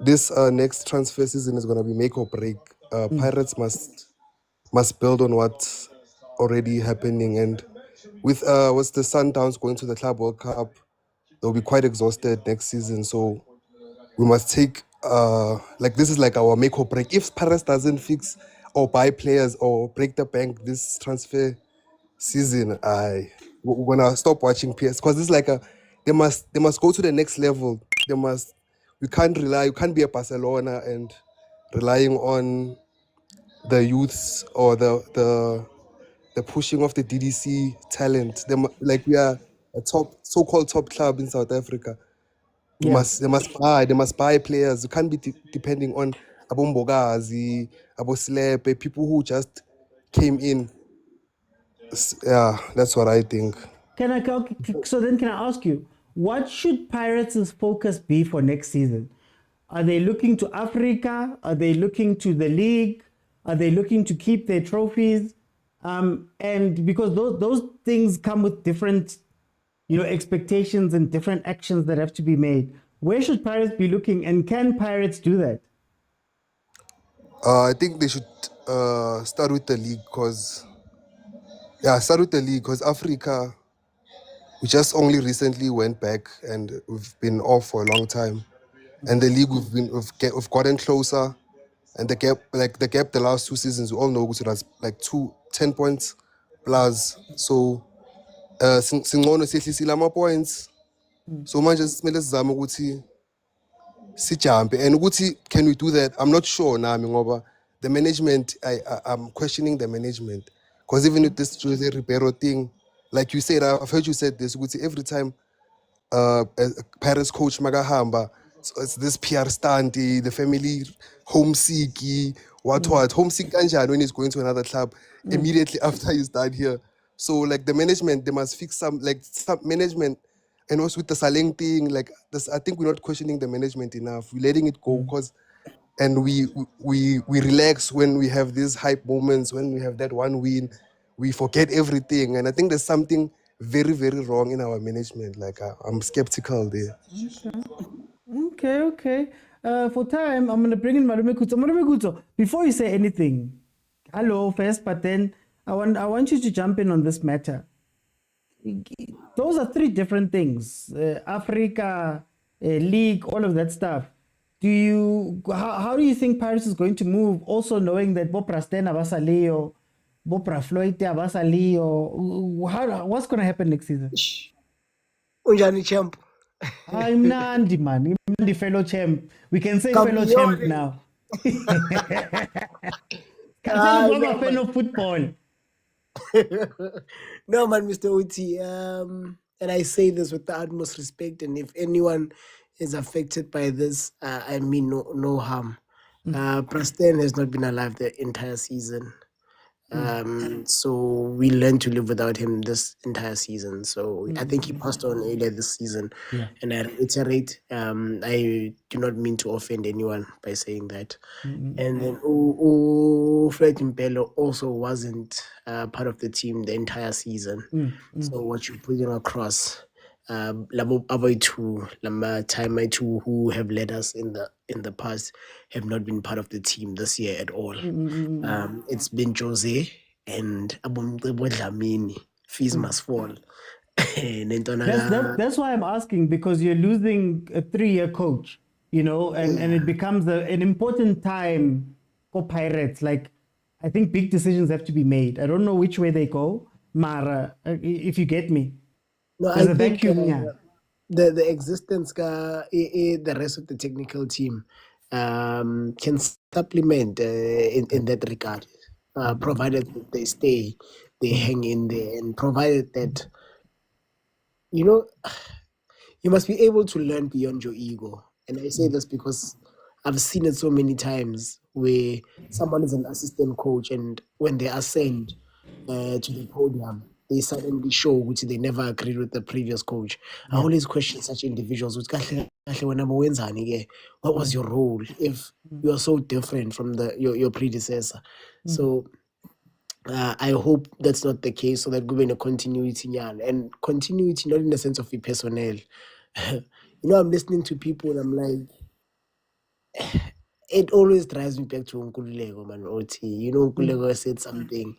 this next transfer season is gonna be make or break. Pirates must build on what's already happening, and with what's the Sundowns going to the Club World Cup, they'll be quite exhausted next season. So we must take this is like our make or break. If Pirates doesn't fix or buy players or break the bank this transfer season, we're gonna stop watching PS because it's like they must go to the next level. You can't be a Barcelona and relying on the youths or the pushing of the DDC talent. We are a so-called top club in South Africa. They must buy players. You can't be depending on Abombogazi, Aboslepe, people who just came in. Yeah, that's what I think. So then can I ask you, what should Pirates' focus be for next season? Are they looking to Africa? Are they looking to the league? Are they looking to keep their trophies? And because those things come with different, expectations and different actions that have to be made. Where should Pirates be looking, and can Pirates do that? I think they should start with the league because Africa, we just only recently went back and we've been off for a long time, and the league we've gotten closer, and the gap the last 2 seasons we all know it was like 10 points plus. So singcono sihlisile ama-points, so manje simele sizame ukuthi sijampe, and ukuthi can we do that? I'm not sure nami ngoba the management, I'm questioning the management because even with this Jose Ribeiro thing, like you said, I've heard you said this, ukuthi every time a Pirates coach magahamba, so it's this PR stunt, the family homesick, what homesick kanjani when he's going to another club immediately after he's done here. So like the management, they must fix some management. And also with the Saleng thing, like this, I think we're not questioning the management enough. We're letting it go and we relax when we have these hype moments, when we have that one win, we forget everything. And I think there's something very, very wrong in our management. Like I'm skeptical there. Okay. For time, I'm going to bring in Malume Kuto. Malume Kuto, before you say anything, hello first, but then I want you to jump in on this matter. Those are three different things. Africa, league, all of that stuff. How do you think Paris is going to move? Also knowing that Bopra Stena Basaleo, Bopra Floyd Basaleo, what's going to happen next season? Unjani champ. I'm Nandi, man. I'm the fellow champ. We can say fellow champ now. Can tell you about fellow football. No, man, Mr. Oti. And I say this with the utmost respect. And if anyone is affected by this, I mean no harm. Prasten has not been alive the entire season. So we learned to live without him this entire season. So I think he passed on earlier this season. Yeah. And I reiterate, I do not mean to offend anyone by saying that. And then Fred Impelo also wasn't part of the team the entire season. So what you're putting across, labo abayithu lama time who have led us in the past have not been part of the team this year at all. It's been Jose and Abumqebo Dlamini. Fees must fall. That's why I'm asking, because you're losing a 3-year coach, and it becomes an important time for Pirates. Like, I think big decisions have to be made. I don't know which way they go, Mara, if you get me. No, I think the existence the rest of the technical team can supplement in that regard, provided that they hang in there, and provided that you must be able to learn beyond your ego. And I say this because I've seen it so many times where someone is an assistant coach, and when they ascend to the podium, they suddenly show which they never agreed with the previous coach. I always question such individuals. What was your role if you are so different from your predecessor? So I hope that's not the case, so that we're in a continuity, and continuity not in the sense of the personnel. I'm listening to people and I'm like, it always drives me back to Nkululeko, man. Oti, Nkululeko said something.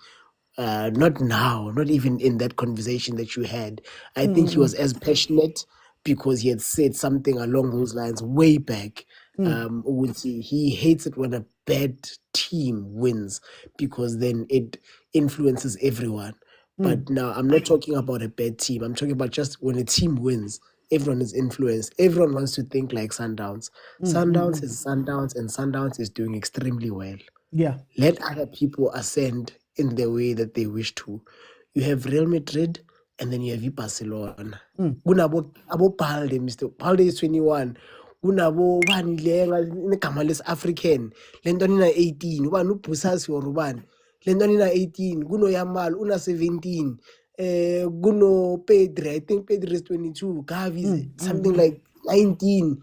Not now, not even in that conversation that you had. I think he was as passionate because he had said something along those lines way back. He hates it when a bad team wins, because then it influences everyone. But now I'm not talking about a bad team. I'm talking about just when a team wins, everyone is influenced. Everyone wants to think like Sundowns. Sundowns is Sundowns, and Sundowns is doing extremely well. Yeah. Let other people ascend in the way that they wish to. You have Real Madrid, and then you have Barcelona. Kunabo Balde, Mr. Balde is 21. Kunabo Vanile Kamalis African. Lendonina 18. One Pusas Yoruban. Lendonina 18. Guno Yamal, Una 17. Guno Pedro, I think Pedro is 22. Gavi, something like 19.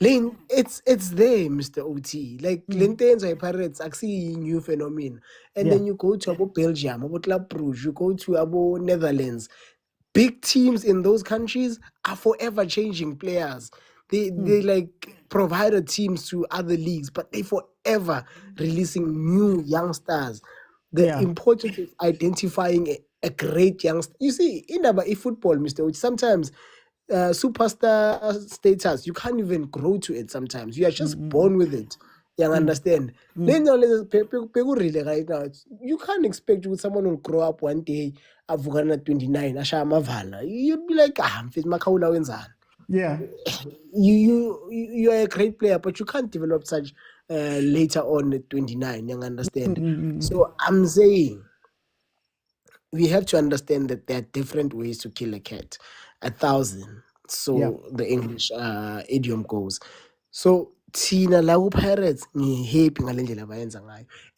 Lane, it's there, Mr. OT. Like Lenten's Pirates, actually new phenomenon. And then you go to about Belgium, about La Bruges, you go to about Netherlands. Big teams in those countries are forever changing players. They like provided teams to other leagues, but they forever releasing new youngsters. The importance of identifying a great youngster. You see, in football, Mr. OT, sometimes superstar status, you can't even grow to it sometimes. You are just born with it. You understand? Then people really right now, you can't expect someone will grow up one day Avugana 29, Ashamavala. You'd be like, yeah. You are a great player, but you can't develop such later on at 29. You understand? So I'm saying we have to understand that there are different ways to kill a cat. 1,000. So the English idiom goes. So Tina Lago Pirates happy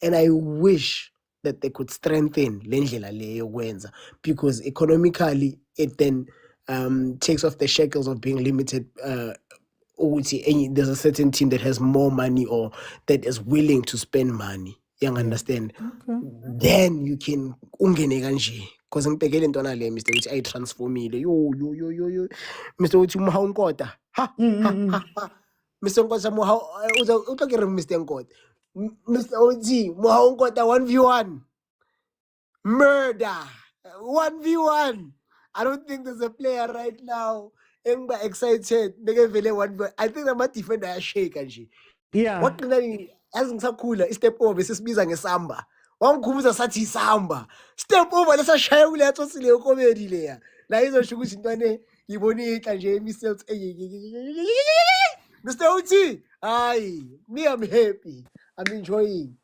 and I wish that they could strengthen Lendlela Leo Wenza, because economically it then takes off the shackles of being limited. There's a certain team that has more money or that is willing to spend money. You understand? Then you can ungene kanje. Because ngibhekele ntwana le Mr. Uthi ayitransformile. Yo. Mr. Uthi Motaung CAF. Ha. Mr. Nkota Motaung uza ke re Mr. Nkota. Mr. Uthi Motaung CAF 1v1. Murder. 1v1. I don't think there's a player right now excited. I think I'm a defender ayashake kanje. Yeah. Waqina azingisakhula istep over sisibiza ngesamba. Wangikhumbuza sathi isamba. Step over lesashaya kule yathosile ukomedi leya. La izosho ukuthi intwane ngibonile nje missiles. Mr. Uthi, me I'm happy. I'm enjoying.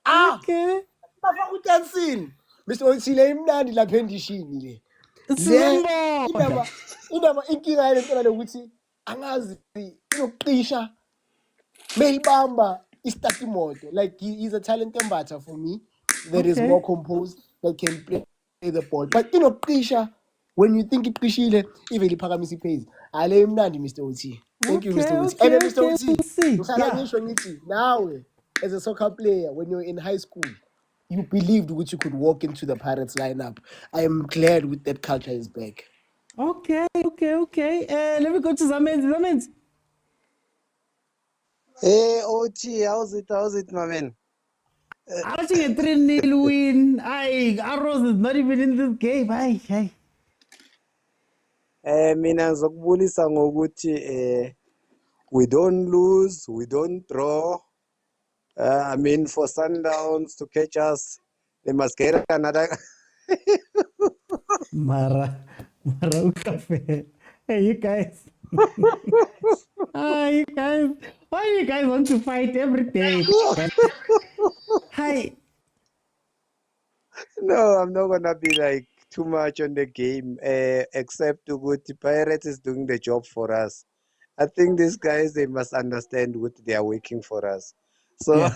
Okay. Bafaka udancing. Mr. Uthi le imnandi lapha endishini le. Indaba inkinga yale ntwana lokuthi angazi inokuqisha meyibamba istart imoto. Like he's a talent embatha for me that is more composed, that can play the ball. But inokuqisha, when you think iqishile even iphakamisa iphase. Ale imnandi Mr. Uthi. Thank you Mr. Uthi. And Mr. Uthi, ngihlala ngisho ngithi nawe as a soccer player when you're in high school you believed which you could walk into the Pirates lineup. I am glad with that culture is back. Okay. Let me go to Zamens. Hey, OT, how's it, my man? Watching a 3-0 win. Arrows is not even in this game. Mina ngizokubulisa ngokuthi we don't lose, we don't draw. I mean, for Sundowns to catch us, they must get another. Mara Cafe. Hey, you guys. You guys. Why you guys want to fight every day? Hi. No, I'm not gonna be like too much on the game, except the Pirates is doing the job for us. I think these guys, they must understand what they are working for us. So,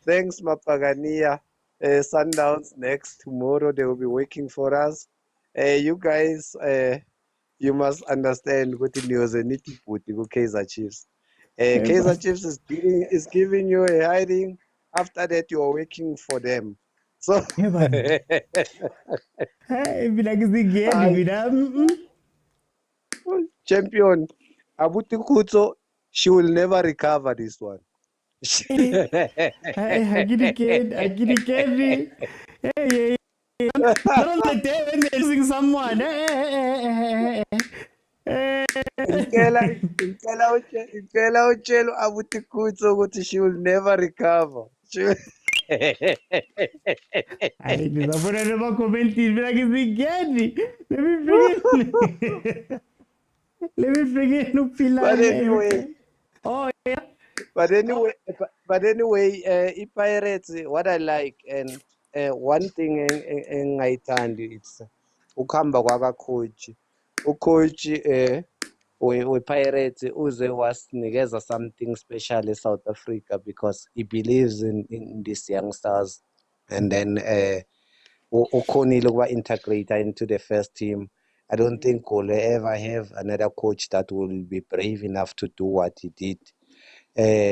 thanks, Mapagania. Sundowns next tomorrow, they will be working for us. You guys, you must understand what it was a nitty putty go Kaizer Chiefs. Kaizer Chiefs is giving you a hiding. After that, you are working for them. So, champion Abuti Kutso, she will never recover this one. I get it. Hey. Not on the day when they're losing someone. Ngicela utshela Abuti Kutso ukuthi she will never recover. Ay, nizabona noma commenting mina ngizingeni. Let me begin upila. But anyway. Oh yeah. But anyway, Pirates, what I like and one thing engayithandi it's ukuhamba kwaka-coach. Ucoach we-Pirates uze wasinikeza something special eSouth Africa because he believes in these youngsters, and then ukhonile ukuba integrator into the first team. I don't think we'll ever have another coach that will be brave enough to do what he did.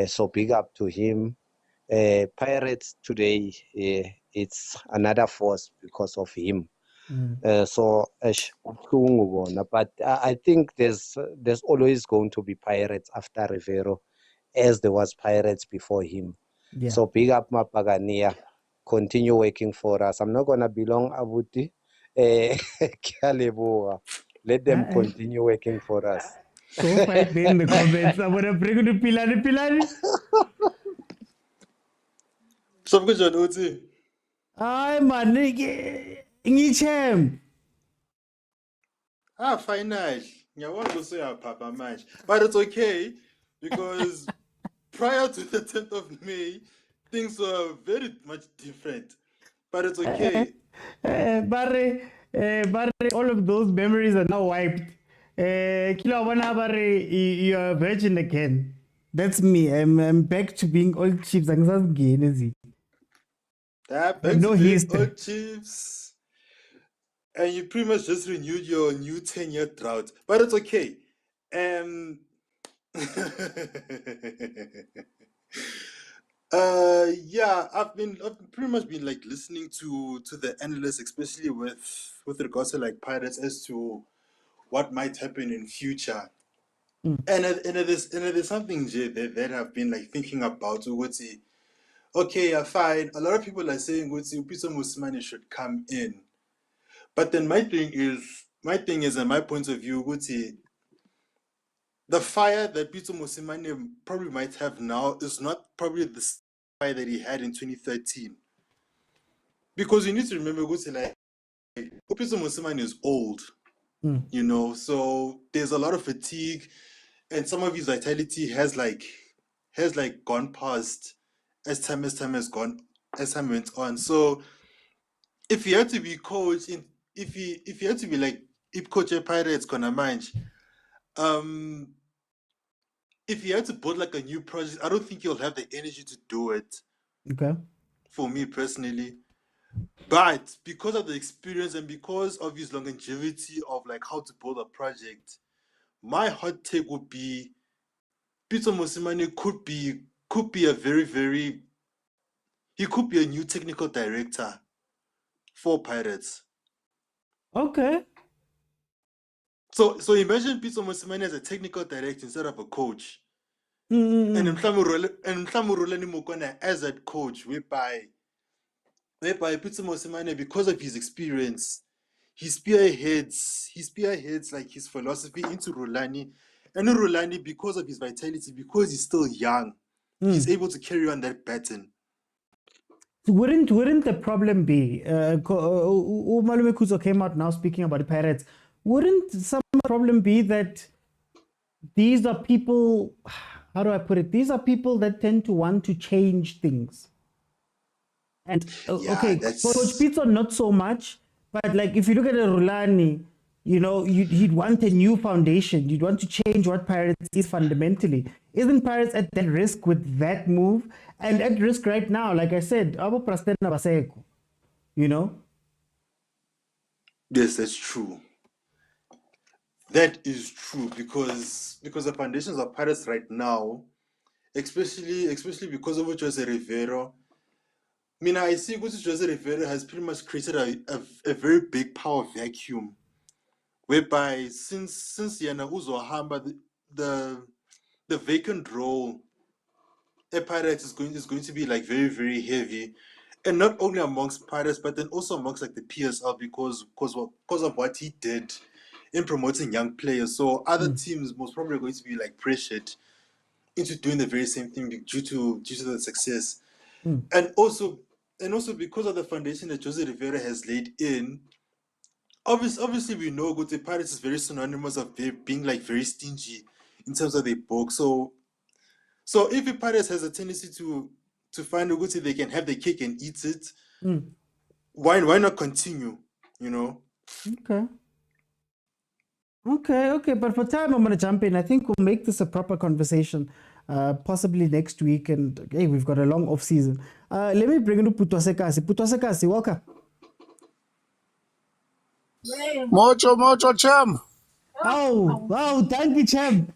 So big up to him. Pirates today, it's another force because of him. So but I think there's always going to be Pirates after Rivero, as there was Pirates before him. Yeah. So big up Mapagania. Continue working for us. I'm not gonna be long, Abuti. Let them continue working for us. So fight in the comments. I'm gonna bring you to Pilani. So good, Jordaan. Ay, man, ngichem. Finally. Ngiyabona ukuthi uyaphapha manje. But it's okay because prior to the 10th of May, things were very much different. But it's okay. But all of those memories are now wiped. You are a virgin again. That's me. I'm back to being old Chiefs. No history. Old Chiefs. And you pretty much just renewed your new 10-year drought. But it's okay. Yeah, I've pretty much been like listening to the analysts, especially with regards to like Pirates, as to what might happen in future. And there's something that I've been like thinking about. Okay, yeah, fine. A lot of people are saying Pitso Mosimane should come in, but then my thing is, and my point of view, the fire that Pitso Mosimane probably might have now is not probably the fire that he had in 2013. Because you need to remember, like, Pitso Mosimane is old, you know, so there's a lot of fatigue, and some of his vitality has gone past as time went on. So if he had to be coach, if he had to be like if coach at Pirates gonna mind, if he had to build like a new project, I don't think he'll have the energy to do it. Okay. For me personally. But because of the experience and because of his longevity of like how to build a project, my hot take would be Pitso Mosimane could be a he could be a new technical director for Pirates. Okay. So imagine Pitso Mosimane as a technical director instead of a coach. And Rulani mokwena as that coach, whereby Pitso Mosimane, because of his experience, he spearheads like his philosophy into Rulani. And Rulani, because of his vitality, because he's still young, he's able to carry on that baton. Wouldn't the problem be, Malume Kuzo came out now speaking about the Pirates, wouldn't some problem be that these are people, how do I put it? These are people that tend to want to change things. And okay, Coach Pitso not so much, but like if you look at a Rulani, you know, he'd want a new foundation. You'd want to change what Pirates is fundamentally. Isn't Pirates at that risk with that move? And at risk right now, like I said, you know? Yes, that's true. That is true because the foundations of Pirates right now, especially because of Jose Rivero. I mean, I see Jose Rivero has pretty much created a very big power vacuum, whereby since Yana Uzo Hamba, the vacant role at Pirates is going to be like very, very heavy. And not only amongst Pirates, but then also amongst like the PSL because of what he did in promoting young players. So other teams most probably are going to be like pressured into doing the very same thing due to the success. And also because of the foundation that Jose Rivera has laid in, obviously we know the Pirates is very synonymous of being like very stingy in terms of their book. So if the Pirates has a tendency to find a good they can have the cake and eat it, why not continue? You know? Okay. But for time, I'm going to jump in. I think we'll make this a proper conversation, possibly next week. And hey, we've got a long off season. Let me bring in Putwasekasi. Putwasekasi, welcome. Mocho, champ. Oh, wow, thank you, champ.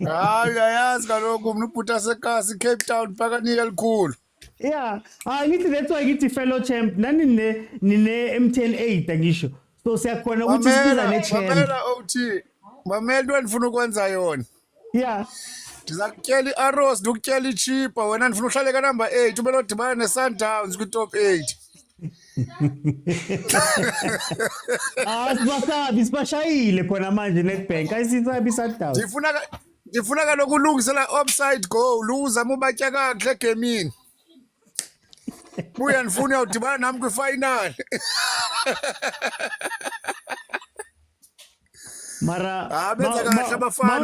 Yazi kaloku mna uPutwasekasi Cape Town phakathi elikhulu. Yeah, ngithi that's why ngithi fellow champ nani nine MTN 8 ngisho. So siyakhona ukuthi sibiza ne champ. Mamela OT. Mamela into endifuna ukwenza yona. Yeah. Ndiza kutyela iArrows ndikutyela iChipa wena ndifuna uhlale ka number 8 ube lodibana neSundowns kwi top 8. Sibashayile khona manje Nedbank ayisisabi Sundowns. Ndifuna kaloku ulungisela offside goal uzama ubatya kakuhle egemini. Buya ndifuna uyawudibana nami kwifinal. Mara benza kahle abafana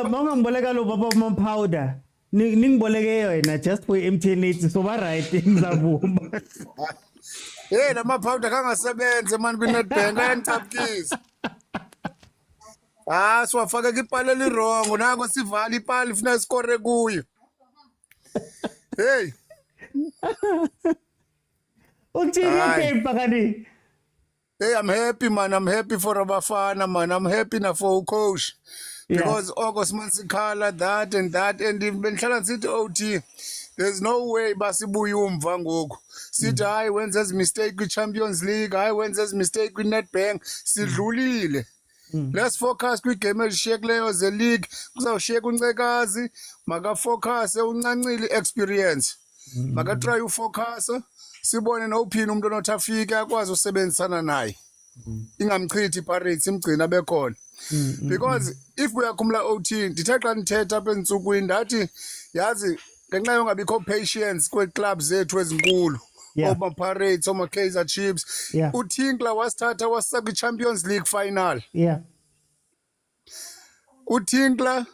mawungiboleka lo baba powder ningiboleke yena just for MTN 8 so ba right ngizavuma. Hey lamapowder kangasebenze man kwiNedbank ayangicapukisa. Siwafaka ipali elirongo nako sivala ipali ifuna iskore kuyo. Hey. Okay, pakani. Hey, I'm happy, man. I'm happy for abafana, man. I'm happy na for coach. Because August Mansikala, that and benhlala nsithi OT. There's no way basibuye umva ngoku. Sithi hayi wenza ezi mistake kwi-Champions League, hayi wenza ezi mistake kwi-Nedbank, sidlulile. Let's focus kwi-game ezishiyekileyo ze-league. Kuzawushiyeka uNcekazi, makafocus uncancile experience. Makatry ufocus, sibone nowuphina umuntu onothi afike akwazi usebenzisana naye. Ingamchithi iPirates imgcina bekhona. Because if uyakhumbula OT ndithe xa ndithetha apha entsukwini ndathi yazi ngenxa yongabikho patience kwee-clubs zethu ezinkulu ooma-Pirates ooma-Kaizer Chiefs uTinkler wasithatha wasisa kwi-Champions League final. uTinkler,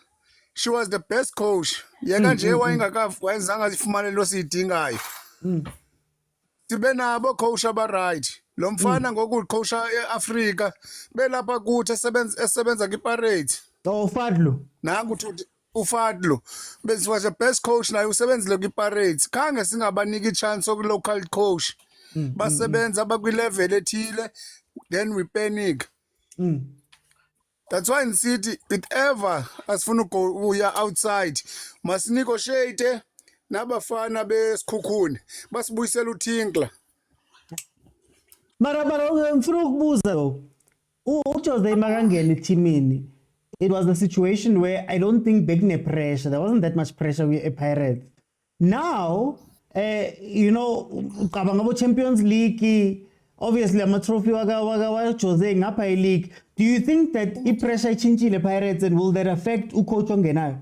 she was the best coach yena nje wayengazange azifumane lo siyidingayo. Sibe nabo coach abaright. Lo mfana ngoku ucoacha eAfrika belapha kuthi esebenza kwiPirates. Ufadlu. Nangu uthi uFadlu was the best coach naye usebenzile kwiPirates. Khange singabaniki ichance local coach. Basebenza abakwi-level ethile then we panic. That's why in City, if ever asifuna uya outside, must negotiate nabafana besikhukhuni basibuyisela uTinkler. Mara ngifuna ukubuza uJose makangena ethimini. It was a situation where I don't think bekune pressure. There wasn't that much pressure with a Pirates. Now, you know, cabanga bo Champions League, obviously ama trophy wa Jose ngapha e-league. Do you think that i-pressure ichintshile Pirates and will that affect ucoach ongenayo?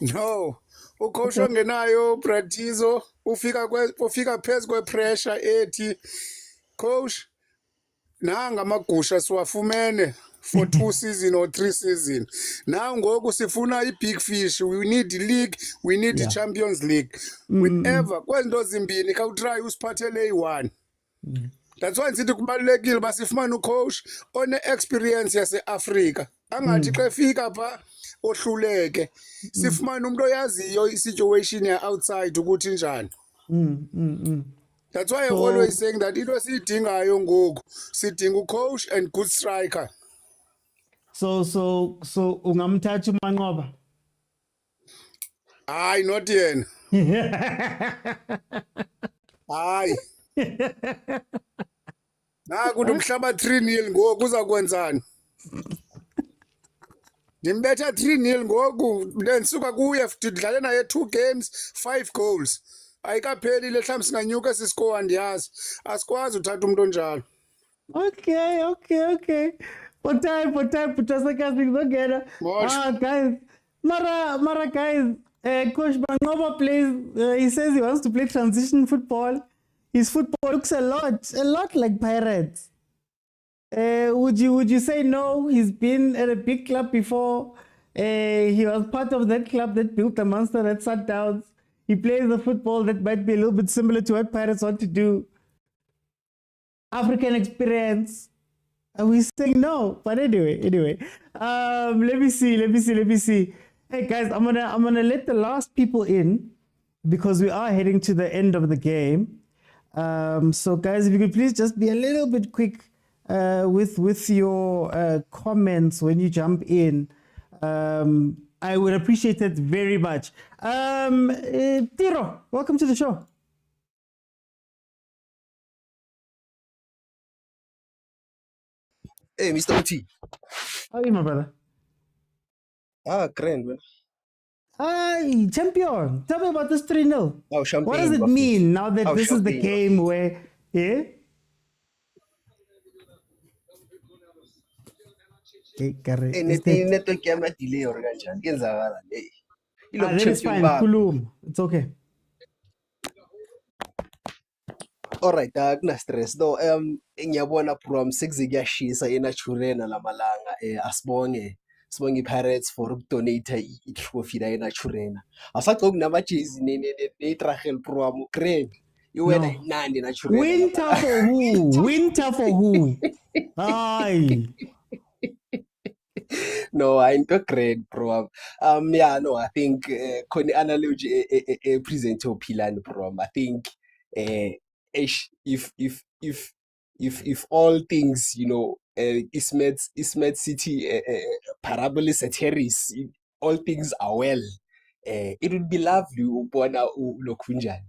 No. Ucoach ongenayo Pratizo ufika phezu kwe-pressure ethi coach nanga amagusha siwafumene for 2 seasons or 3 seasons. Now ngoku sifuna i-big fish. We need the league, we need the Champions League. Whenever kwezinto zimbini khawutry usiphathele iyi-1. That's why nsithi kubalulekile basifumane ucoach one-experience yase-Afrika. Angathi xa efika pha ohluleke. Sifumane umuntu oyaziyo i-situation ya-outside ukuthi njani. That's why I'm always saying that into esiyidingayo ngoku sidinga ucoach and good striker. So ungamthatha uManqoba? Hayi not yena. Hayi. Nakuthi umhlaba 3-0 ngoku uzakwenzani? Ndimbetha 3-0 ngoku ndisuka kuye ndidlale naye 2 games 5 goals. Ayikapheli le mhlawumbe singanyuka siscore andiyazi. Asikwazi uthatha umuntu onjalo. Okay. For time, Putasaka Zogera. Guys. Mara guys, Coach Manqoba plays, he says he wants to play transition football. His football looks a lot like Pirates. Would you say no? He's been at a big club before. He was part of that club that built a monster that Sundowns. He plays a football that might be a little bit similar to what Pirates want to do. African experience. Are we saying no? But anyway. Let me see. Hey guys, I'm gonna let the last people in because we are heading to the end of the game. So guys, if you could please just be a little bit quick with your comments when you jump in. I would appreciate it very much. Tiro, welcome to the show. Hey, Mr. OT. How are you, my brother? Grand, man. Hi, champion. Tell me about this 3-0. Oh, champagne. What does it mean now that this is the game where, network yami delay or kanjani kuyenzakala le that is fine. Khuluma. It's okay. Alright, kuna stress though. Ngiyabona program sekuzekuyashisa eNaturena lamalanga asibonge iPirates for ukudonate itrophy la eNaturena. Asagcoki namajezi ne-Trachel program Grand. Iwena inandi Naturena. Winter for who? Hayi. No, I ain't a great program. I think khona analogy present ophilan program. I think if all things, Ismet City parable is a terrace, all things are well. It would be lovely ukubona lokhunjani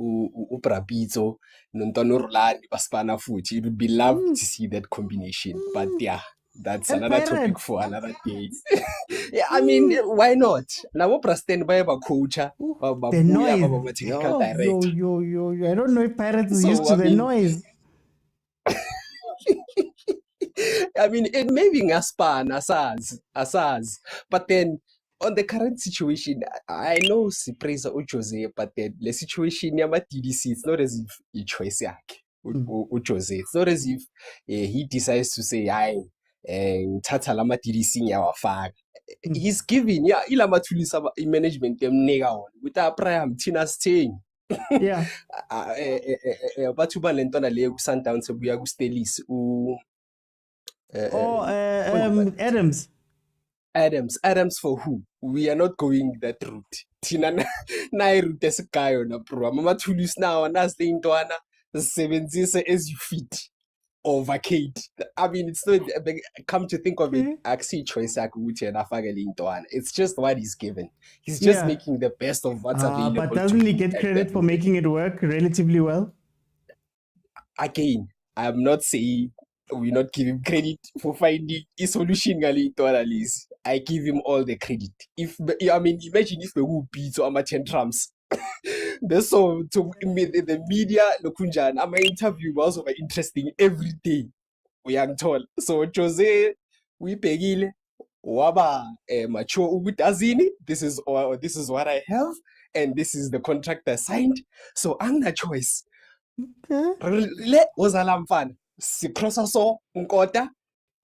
uBrabito noNtwana Rulani basibana futhi. It would be lovely to see that combination. But yeah, that's another topic for another day. Yeah, I mean, why not? Nabo Brasten baye bacoacha, The babuya noise. baba technical Yo, director. I don't know if Pirates is used So to I the mean, noise. I mean, it may be ngaspan asaz, but then on the current situation, I know Sipresa Jose, but then the situation yama TDC, it's not as if he choice yakhe Jose. It's not as if he decides to say, "I thatha lama TDC ngiyawafaka." He's giving, yeah, ilama thulisa management emnika wona with our prime Tina Sting. Yeah. Bathu balentwana le ku Sundowns ebuya ku Stellis Adams for who? We are not going that route. Tina na route esikayo na bro. Mama Tulis now and as the intwana sebenzise as you fit or vacate. I mean, it's not come to think of it. Actually, choice it's just what he's given. He's just making the best of what's available. But doesn't he get credit for making it work relatively well? Again, I'm not saying we not give him credit for finding a solution. I give him all the credit. Imagine if we would beat so our tantrums. So to the media, Lokunjan, my interview was also interesting every day. We are told. So Jose, we pegile, waba macho ubutazini. This is what I have, and this is the contract I signed. So I'm the choice. Le wazalamfan. Si cross so unkota.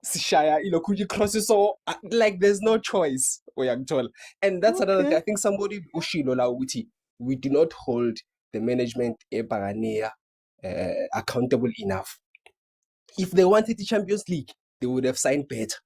Shaya ilokuji crosses so like there's no choice. We are told. And that's another thing. I think somebody ushilola uti. We do not hold the management accountable enough. If they wanted the Champions League, they would have signed better.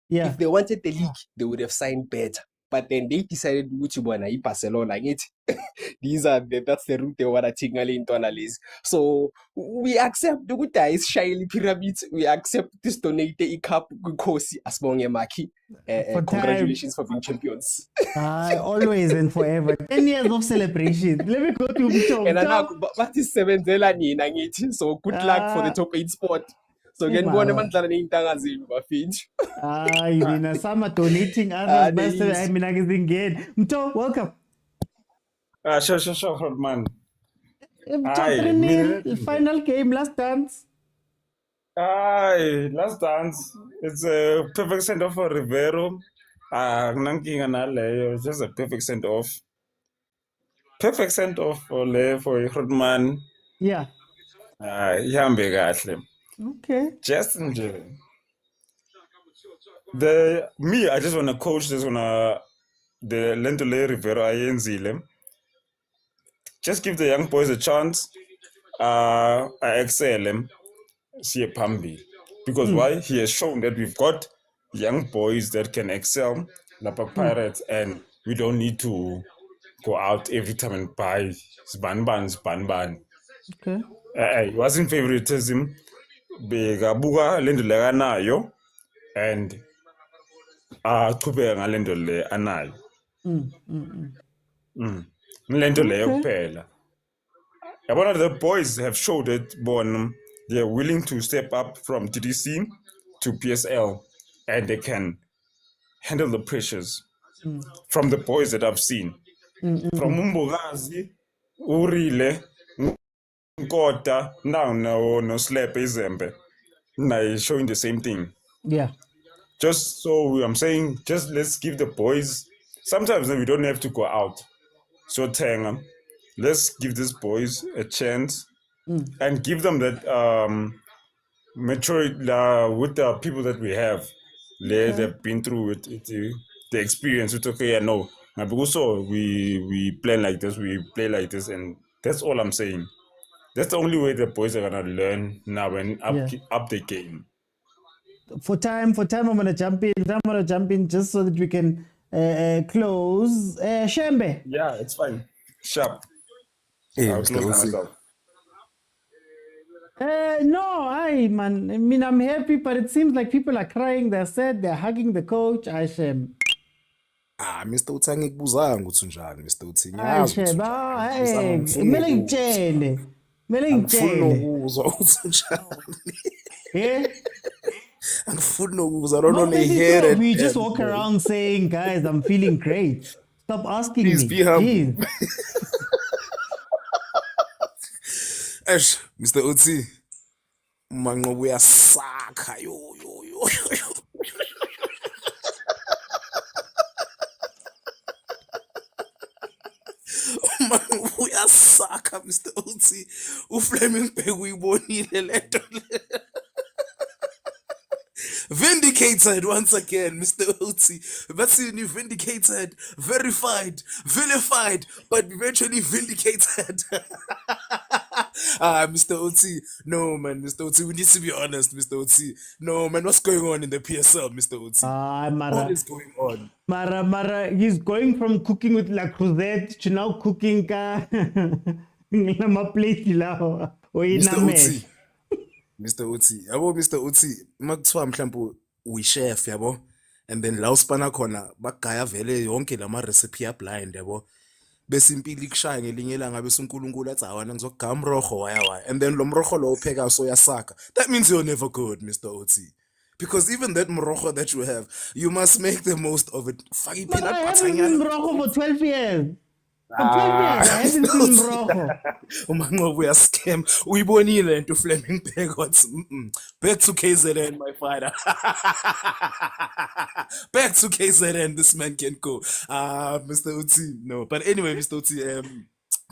Yeah. If they wanted the league, they would have signed better. But then they decided to Barcelona like it. That's the route they want to take into analysis. So we accept the good guys, shyly pyramids. We accept this donate cup Kosi as Maki. Congratulations for being champions. Always and forever. 10 years of celebration. Let me go to Pitso. And what is 7 so good luck for the top 8 spot. So again, one man some are donating, others I mean Mto, welcome. Sure, man. Final game, last dance. Last dance. It's a perfect send off for Rivero. Just a perfect send off. Perfect send off for Rodman. Yeah. Okay. Just enjoy. I just want to coach this on the Lentole Rivero Ayenzile. Just give the young boys a chance. I excel him. See Pambi. Because why? He has shown that we've got young boys that can excel, like Pirates, and we don't need to go out every time and buy span. Okay. It wasn't favoritism. Begabuga lendole anayo and qhubeka ngalendole anayo. Lendole yokuphela. One of the boys have showed it, they're willing to step up from TDC to PSL and they can handle the pressures from the boys that I've seen. From Umbogazi, Urile, Nkota, now no Slap Mazembe. Now showing the same thing. Yeah. Just so I'm saying, just let's give the boys, sometimes we don't have to go out. So Tanga, let's give these boys a chance and give them that maturity with the people that we have. They've been through it, the experience. It's okay, I know. But also we plan like this, we play like this, and that's all I'm saying. That's the only way the boys are gonna learn now and up the game. For time, I'm gonna jump in just so that we can close. Shembe. Yeah, it's fine. Sharp. Hey, I'll Mr. close Osi. myself. No, man. I mean, I'm happy, but it seems like people are crying. They're sad. They're hugging the coach. Shem. Mr. Uthi angikubuzanga ukuthi unjani Mr. Uthi Hayi ngiyazi ukuthi sheba, unjani. Bese hey, angifuni kumele ukuzwa. ngitshele. Kumele Angifuni ngitshele. nokuzwa ukuthi unjani. Yeah? Angifuni nokuzwa. I don't But want to this is hear two it. of you just walk around saying, guys, I'm feeling great. Stop asking Please me. be humble. Jeez. Eish, Mr. Uthi manqobo uyasakha yo. Manqobo uyasakha Mr. Uthi uFleming Bhek uyibonile lento le. Vindicated once again, Mr. Uthi. That's vindicated, verified, vilified, but eventually vindicated. Mr. Uthi. No, man, Mr. Uthi. We need to be honest, Mr. Uthi. No, man, what's going on in the PSL, Mr. Uthi? Mara. What is going on? Mara, he's going from cooking with La Cruzette to now cooking ka nama plate lao. Mr. Uthi. Mr. Uthi. Yabo, Mr. Uthi. Makuthiwa mhlawumbe uyi-chef, yabo. And then la usipana khona bagaya vele yonke lama recipe ya blind, yabo. Bese impilo ikushaya ngelinye ilanga bese uNkulunkulu athi awana ngizogaya umrogo waya. And then lo mrogo lo upheka so yasaka. That means you're never good, Mr. Uthi. Because even that mrogo that you have, you must make the most of it. Faki But I peanut butter haven't been Morocco for 12 years. For 12 years, I haven't been Morocco. Umanqobo uyascam. Uyibonile into Fleming Bhek wathi back to KZN, my father. Back to KZN, this man can go. Mr. Uthi, no. But anyway, Mr. Uthi,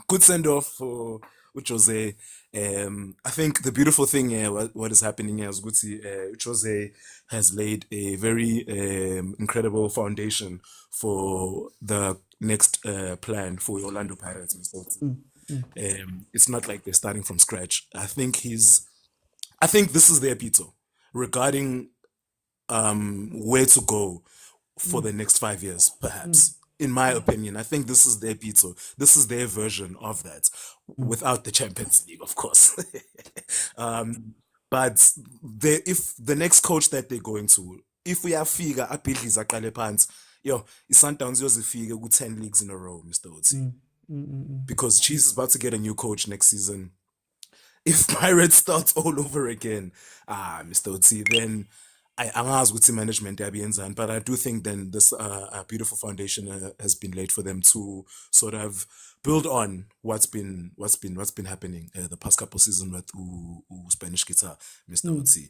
good send off for Jose. I think the beautiful thing here, what is happening here is Jose has laid a very incredible foundation for the next plan for Orlando Pirates, Mr. Uthi. It's not like they're starting from scratch. I think this is their Pitso regarding where to go for the next 5 years, perhaps. In my opinion, I think this is their Pitso. This is their version of that, without the Champions League, of course. But if the next coach that they're going to, if we have figure apidliza qale phansi, Sundowns yozifika ku 10 leagues in a row, Mr. Uthi. Because Chiefs is about to get a new coach next season. If Pirates starts all over again, Mr. Uthi, then angazi ukuthi management yabiyenzani, but I do think then this beautiful foundation has been laid for them to sort of build on what's been happening the past couple seasons with Spanish guitar, Mr. Uthi.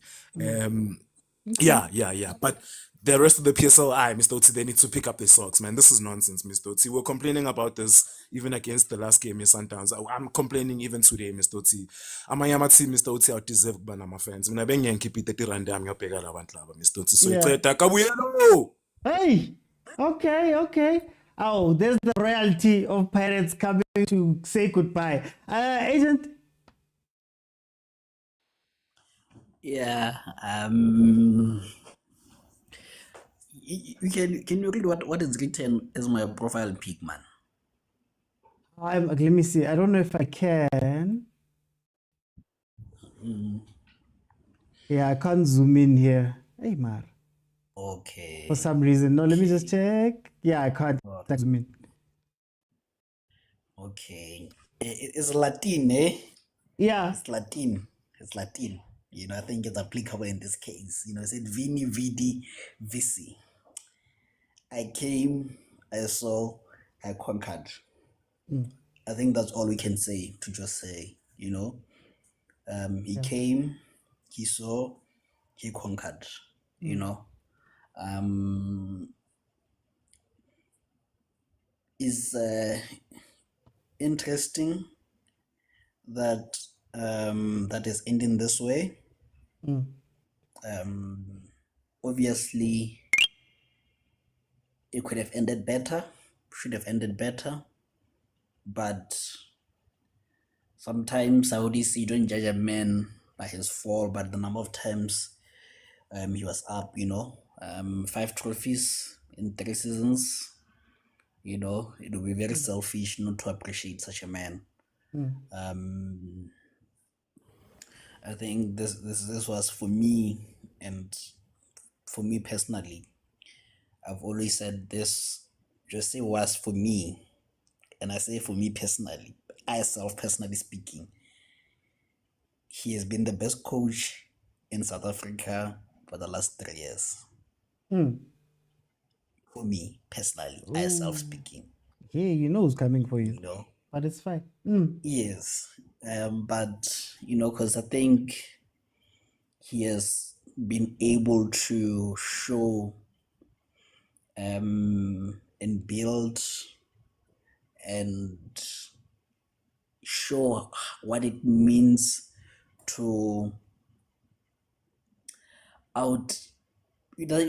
Yeah. But the rest of the PSL, Mr. Uthi, they need to pick up their socks, man. This is nonsense, Mr. Uthi. We're complaining about this even against the last game in Sundowns. I'm complaining even today, Mr. Uthi. Amanyamathi, Mr. Uthi, out deserve kuba nama fans. Mina bengiyangikhipha 30 rand yami ngiyobheka labantu laba, Mr. Uthi. So iceda kabuyelo. Hey, okay. Oh, there's the royalty of Pirates coming to say goodbye. Agent. Yeah. Can you read what is written as my profile pic, man? Let me see. I don't know if I can. Yeah, I can't zoom in here. Hey, Mar. Okay. For some reason. No, let me just check. Yeah, I can't zoom in. Okay. It's Latin, eh? Yeah. It's Latin. I think it's applicable in this case. It said Vini, Vidi, Vici. I came, I saw, I conquered. I think that's all we can say to just say, he came, he saw, he conquered, It's interesting that that is ending this way. Obviously, it could have ended better, should have ended better, but sometimes Saudis, you don't judge a man by his fall, but the number of times he was up, 5 trophies in 3 seasons. It would be very selfish not to appreciate such a man. I think this was for me, and for me personally, I've always said this Jose was for me, and I say for me personally, personally speaking, he has been the best coach in South Africa for the last 3 years. For me personally, speaking. Yeah, you know who's coming for you. You know, but it's fine. yes, but because I think he has been able to show and build and show what it means to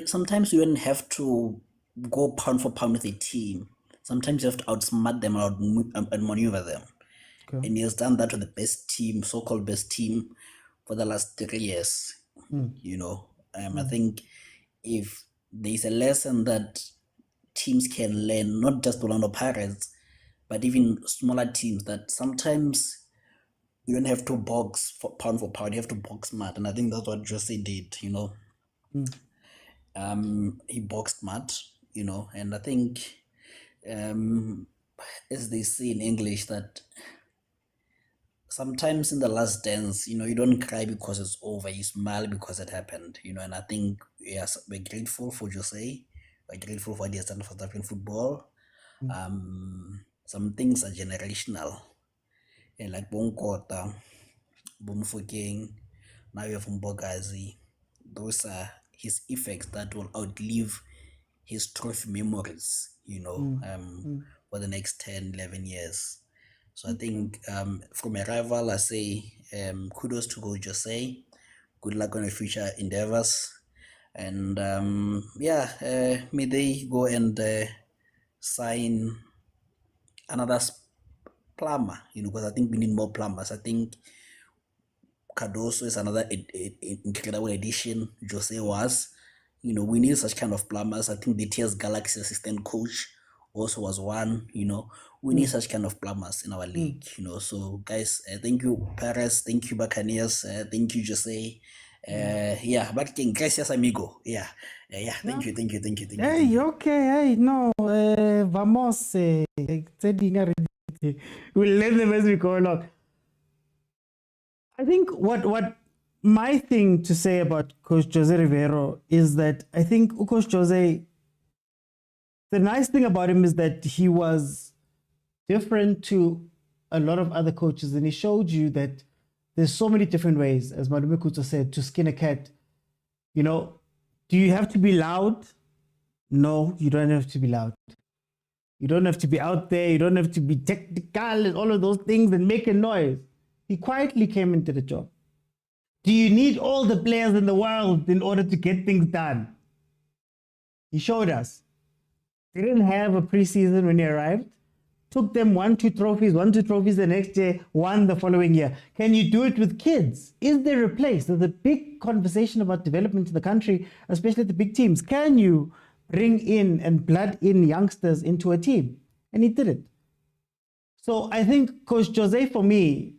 sometimes you don't have to go pound for pound with a team. Sometimes you have to outsmart them and maneuver them. Okay. And he has done that with the best team, so-called best team, for the last 3 years. I think if there's a lesson that teams can learn, not just Orlando Pirates, but even smaller teams, that sometimes you don't have to box for pound, you have to box smart. And I think that's what Jose did, he boxed smart, and I think as they say in English, that sometimes in the last dance, you don't cry because it's over, you smile because it happened, and I think yes, we're grateful for Jose, we're grateful for what he has done for South African football. Some things are generational, like Bonkota, Bomfokeng, now you have Mbogazi. Those are his effects that will outlive his trophy memories, for the next 10, 11 years. So I think from a rival, I say kudos to Coach Jose. Good luck on your future endeavors. And may they go and sign another plumber, because I think we need more plumbers. I think Cardoso is another incredible addition. Jose was. We need such kind of plumbers. I think the TS Galaxy assistant coach also was one. We need such kind of plumbers in our league. So guys, thank you Paris, thank you Buccaneers, thank you Jose. But gracias amigo. Thank you. Hey, okay, hey, no, vamos, we'll learn them as we go along. I think what my thing to say about Coach Jose Rivero is that I think Coach Jose, the nice thing about him is that he was different to a lot of other coaches, and he showed you that there's so many different ways, as Madume Kuto said, to skin a cat. Do you have to be loud? No, you don't have to be loud. You don't have to be out there. You don't have to be technical and all of those things and make a noise. He quietly came into the job. Do you need all the players in the world in order to get things done? He showed us. They didn't have a preseason when he arrived. Took them 1-2 trophies the next year, won the following year. Can you do it with kids? Is there a place? There's a big conversation about development in the country, especially the big teams. Can you bring in and blood in youngsters into a team? And he did it. So I think Coach Jose, for me,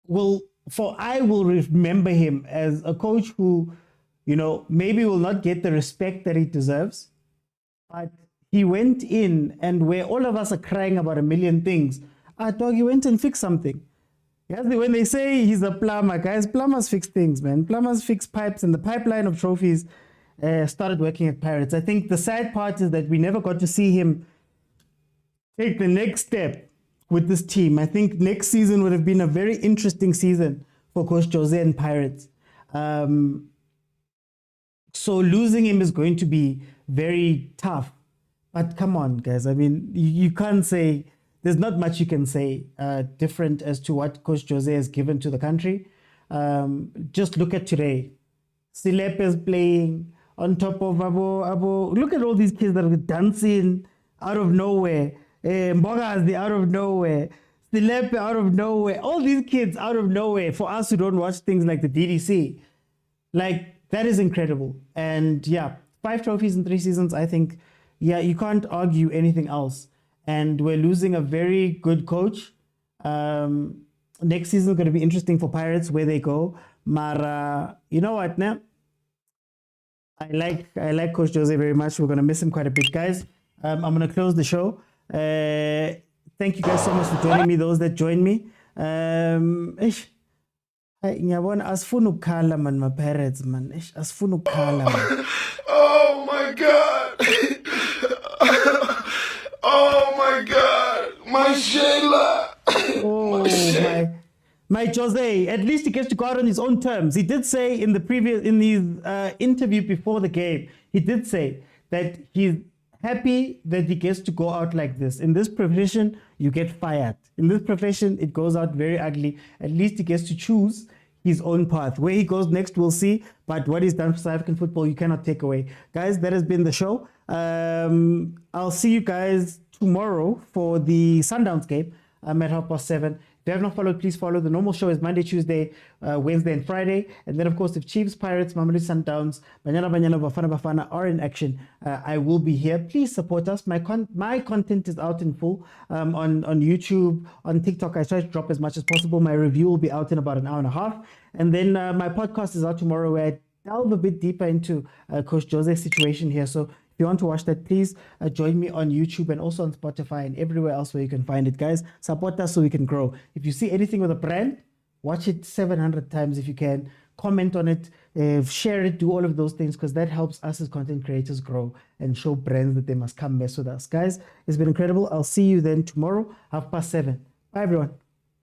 I will remember him as a coach who, maybe will not get the respect that he deserves, but he went in, and where all of us are crying about a million things, he went and fixed something. Yes, when they say he's a plumber, guys, plumbers fix things, man. Plumbers fix pipes, and the pipeline of trophies started working at Pirates. I think the sad part is that we never got to see him take the next step with this team. I think next season would have been a very interesting season for Coach Jose and Pirates. So losing him is going to be very tough. But come on, guys. I mean, you can't say, there's not much you can say different as to what Coach Jose has given to the country. Just look at today. Silepe is playing on top of Abo. Look at all these kids that are dancing out of nowhere. Mbogazi out of nowhere. Silepe out of nowhere. All these kids out of nowhere. For us who don't watch things like the DDC, that is incredible. And 5 trophies in 3 seasons, I think, you can't argue anything else. And we're losing a very good coach. Next season is going to be interesting for Pirates, where they go. Mara, you know what, now? I like Coach Jose very much. We're going to miss him quite a bit, guys. I'm going to close the show. Thank you guys so much for joining me, those that joined me. Ngiyabona asifuna ukukhala man my parents man. Asifuna ukukhala man. Oh my God. Oh my God. My Shayla. Oh my Jose, at least he gets to go out on his own terms. He did say in his interview before the game, he did say that he's happy that he gets to go out like this. In this profession, you get fired. In this profession, it goes out very ugly. At least he gets to choose his own path. Where he goes next, we'll see. But what he's done for South African football, you cannot take away. Guys, that has been the show. I'll see you guys tomorrow for the Sundowns game at 7:30. If you have not followed, please follow. The normal show is Monday, Tuesday, Wednesday, and Friday. And then, of course, if Chiefs, Pirates, Mamelodi Sundowns, Banyana, Bafana are in action, I will be here. Please support us. My content is out in full on YouTube, on TikTok. I try to drop as much as possible. My review will be out in about an hour and a half. And then my podcast is out tomorrow where I delve a bit deeper into Coach Jose's situation here. So if you want to watch that, please join me on YouTube and also on Spotify and everywhere else where you can find it, guys. Support us so we can grow. If you see anything with a brand, watch it 700 times if you can. Comment on it, share it, do all of those things because that helps us as content creators grow and show brands that they must come mess with us. Guys, it's been incredible. I'll see you then tomorrow, 7:30. Bye, everyone.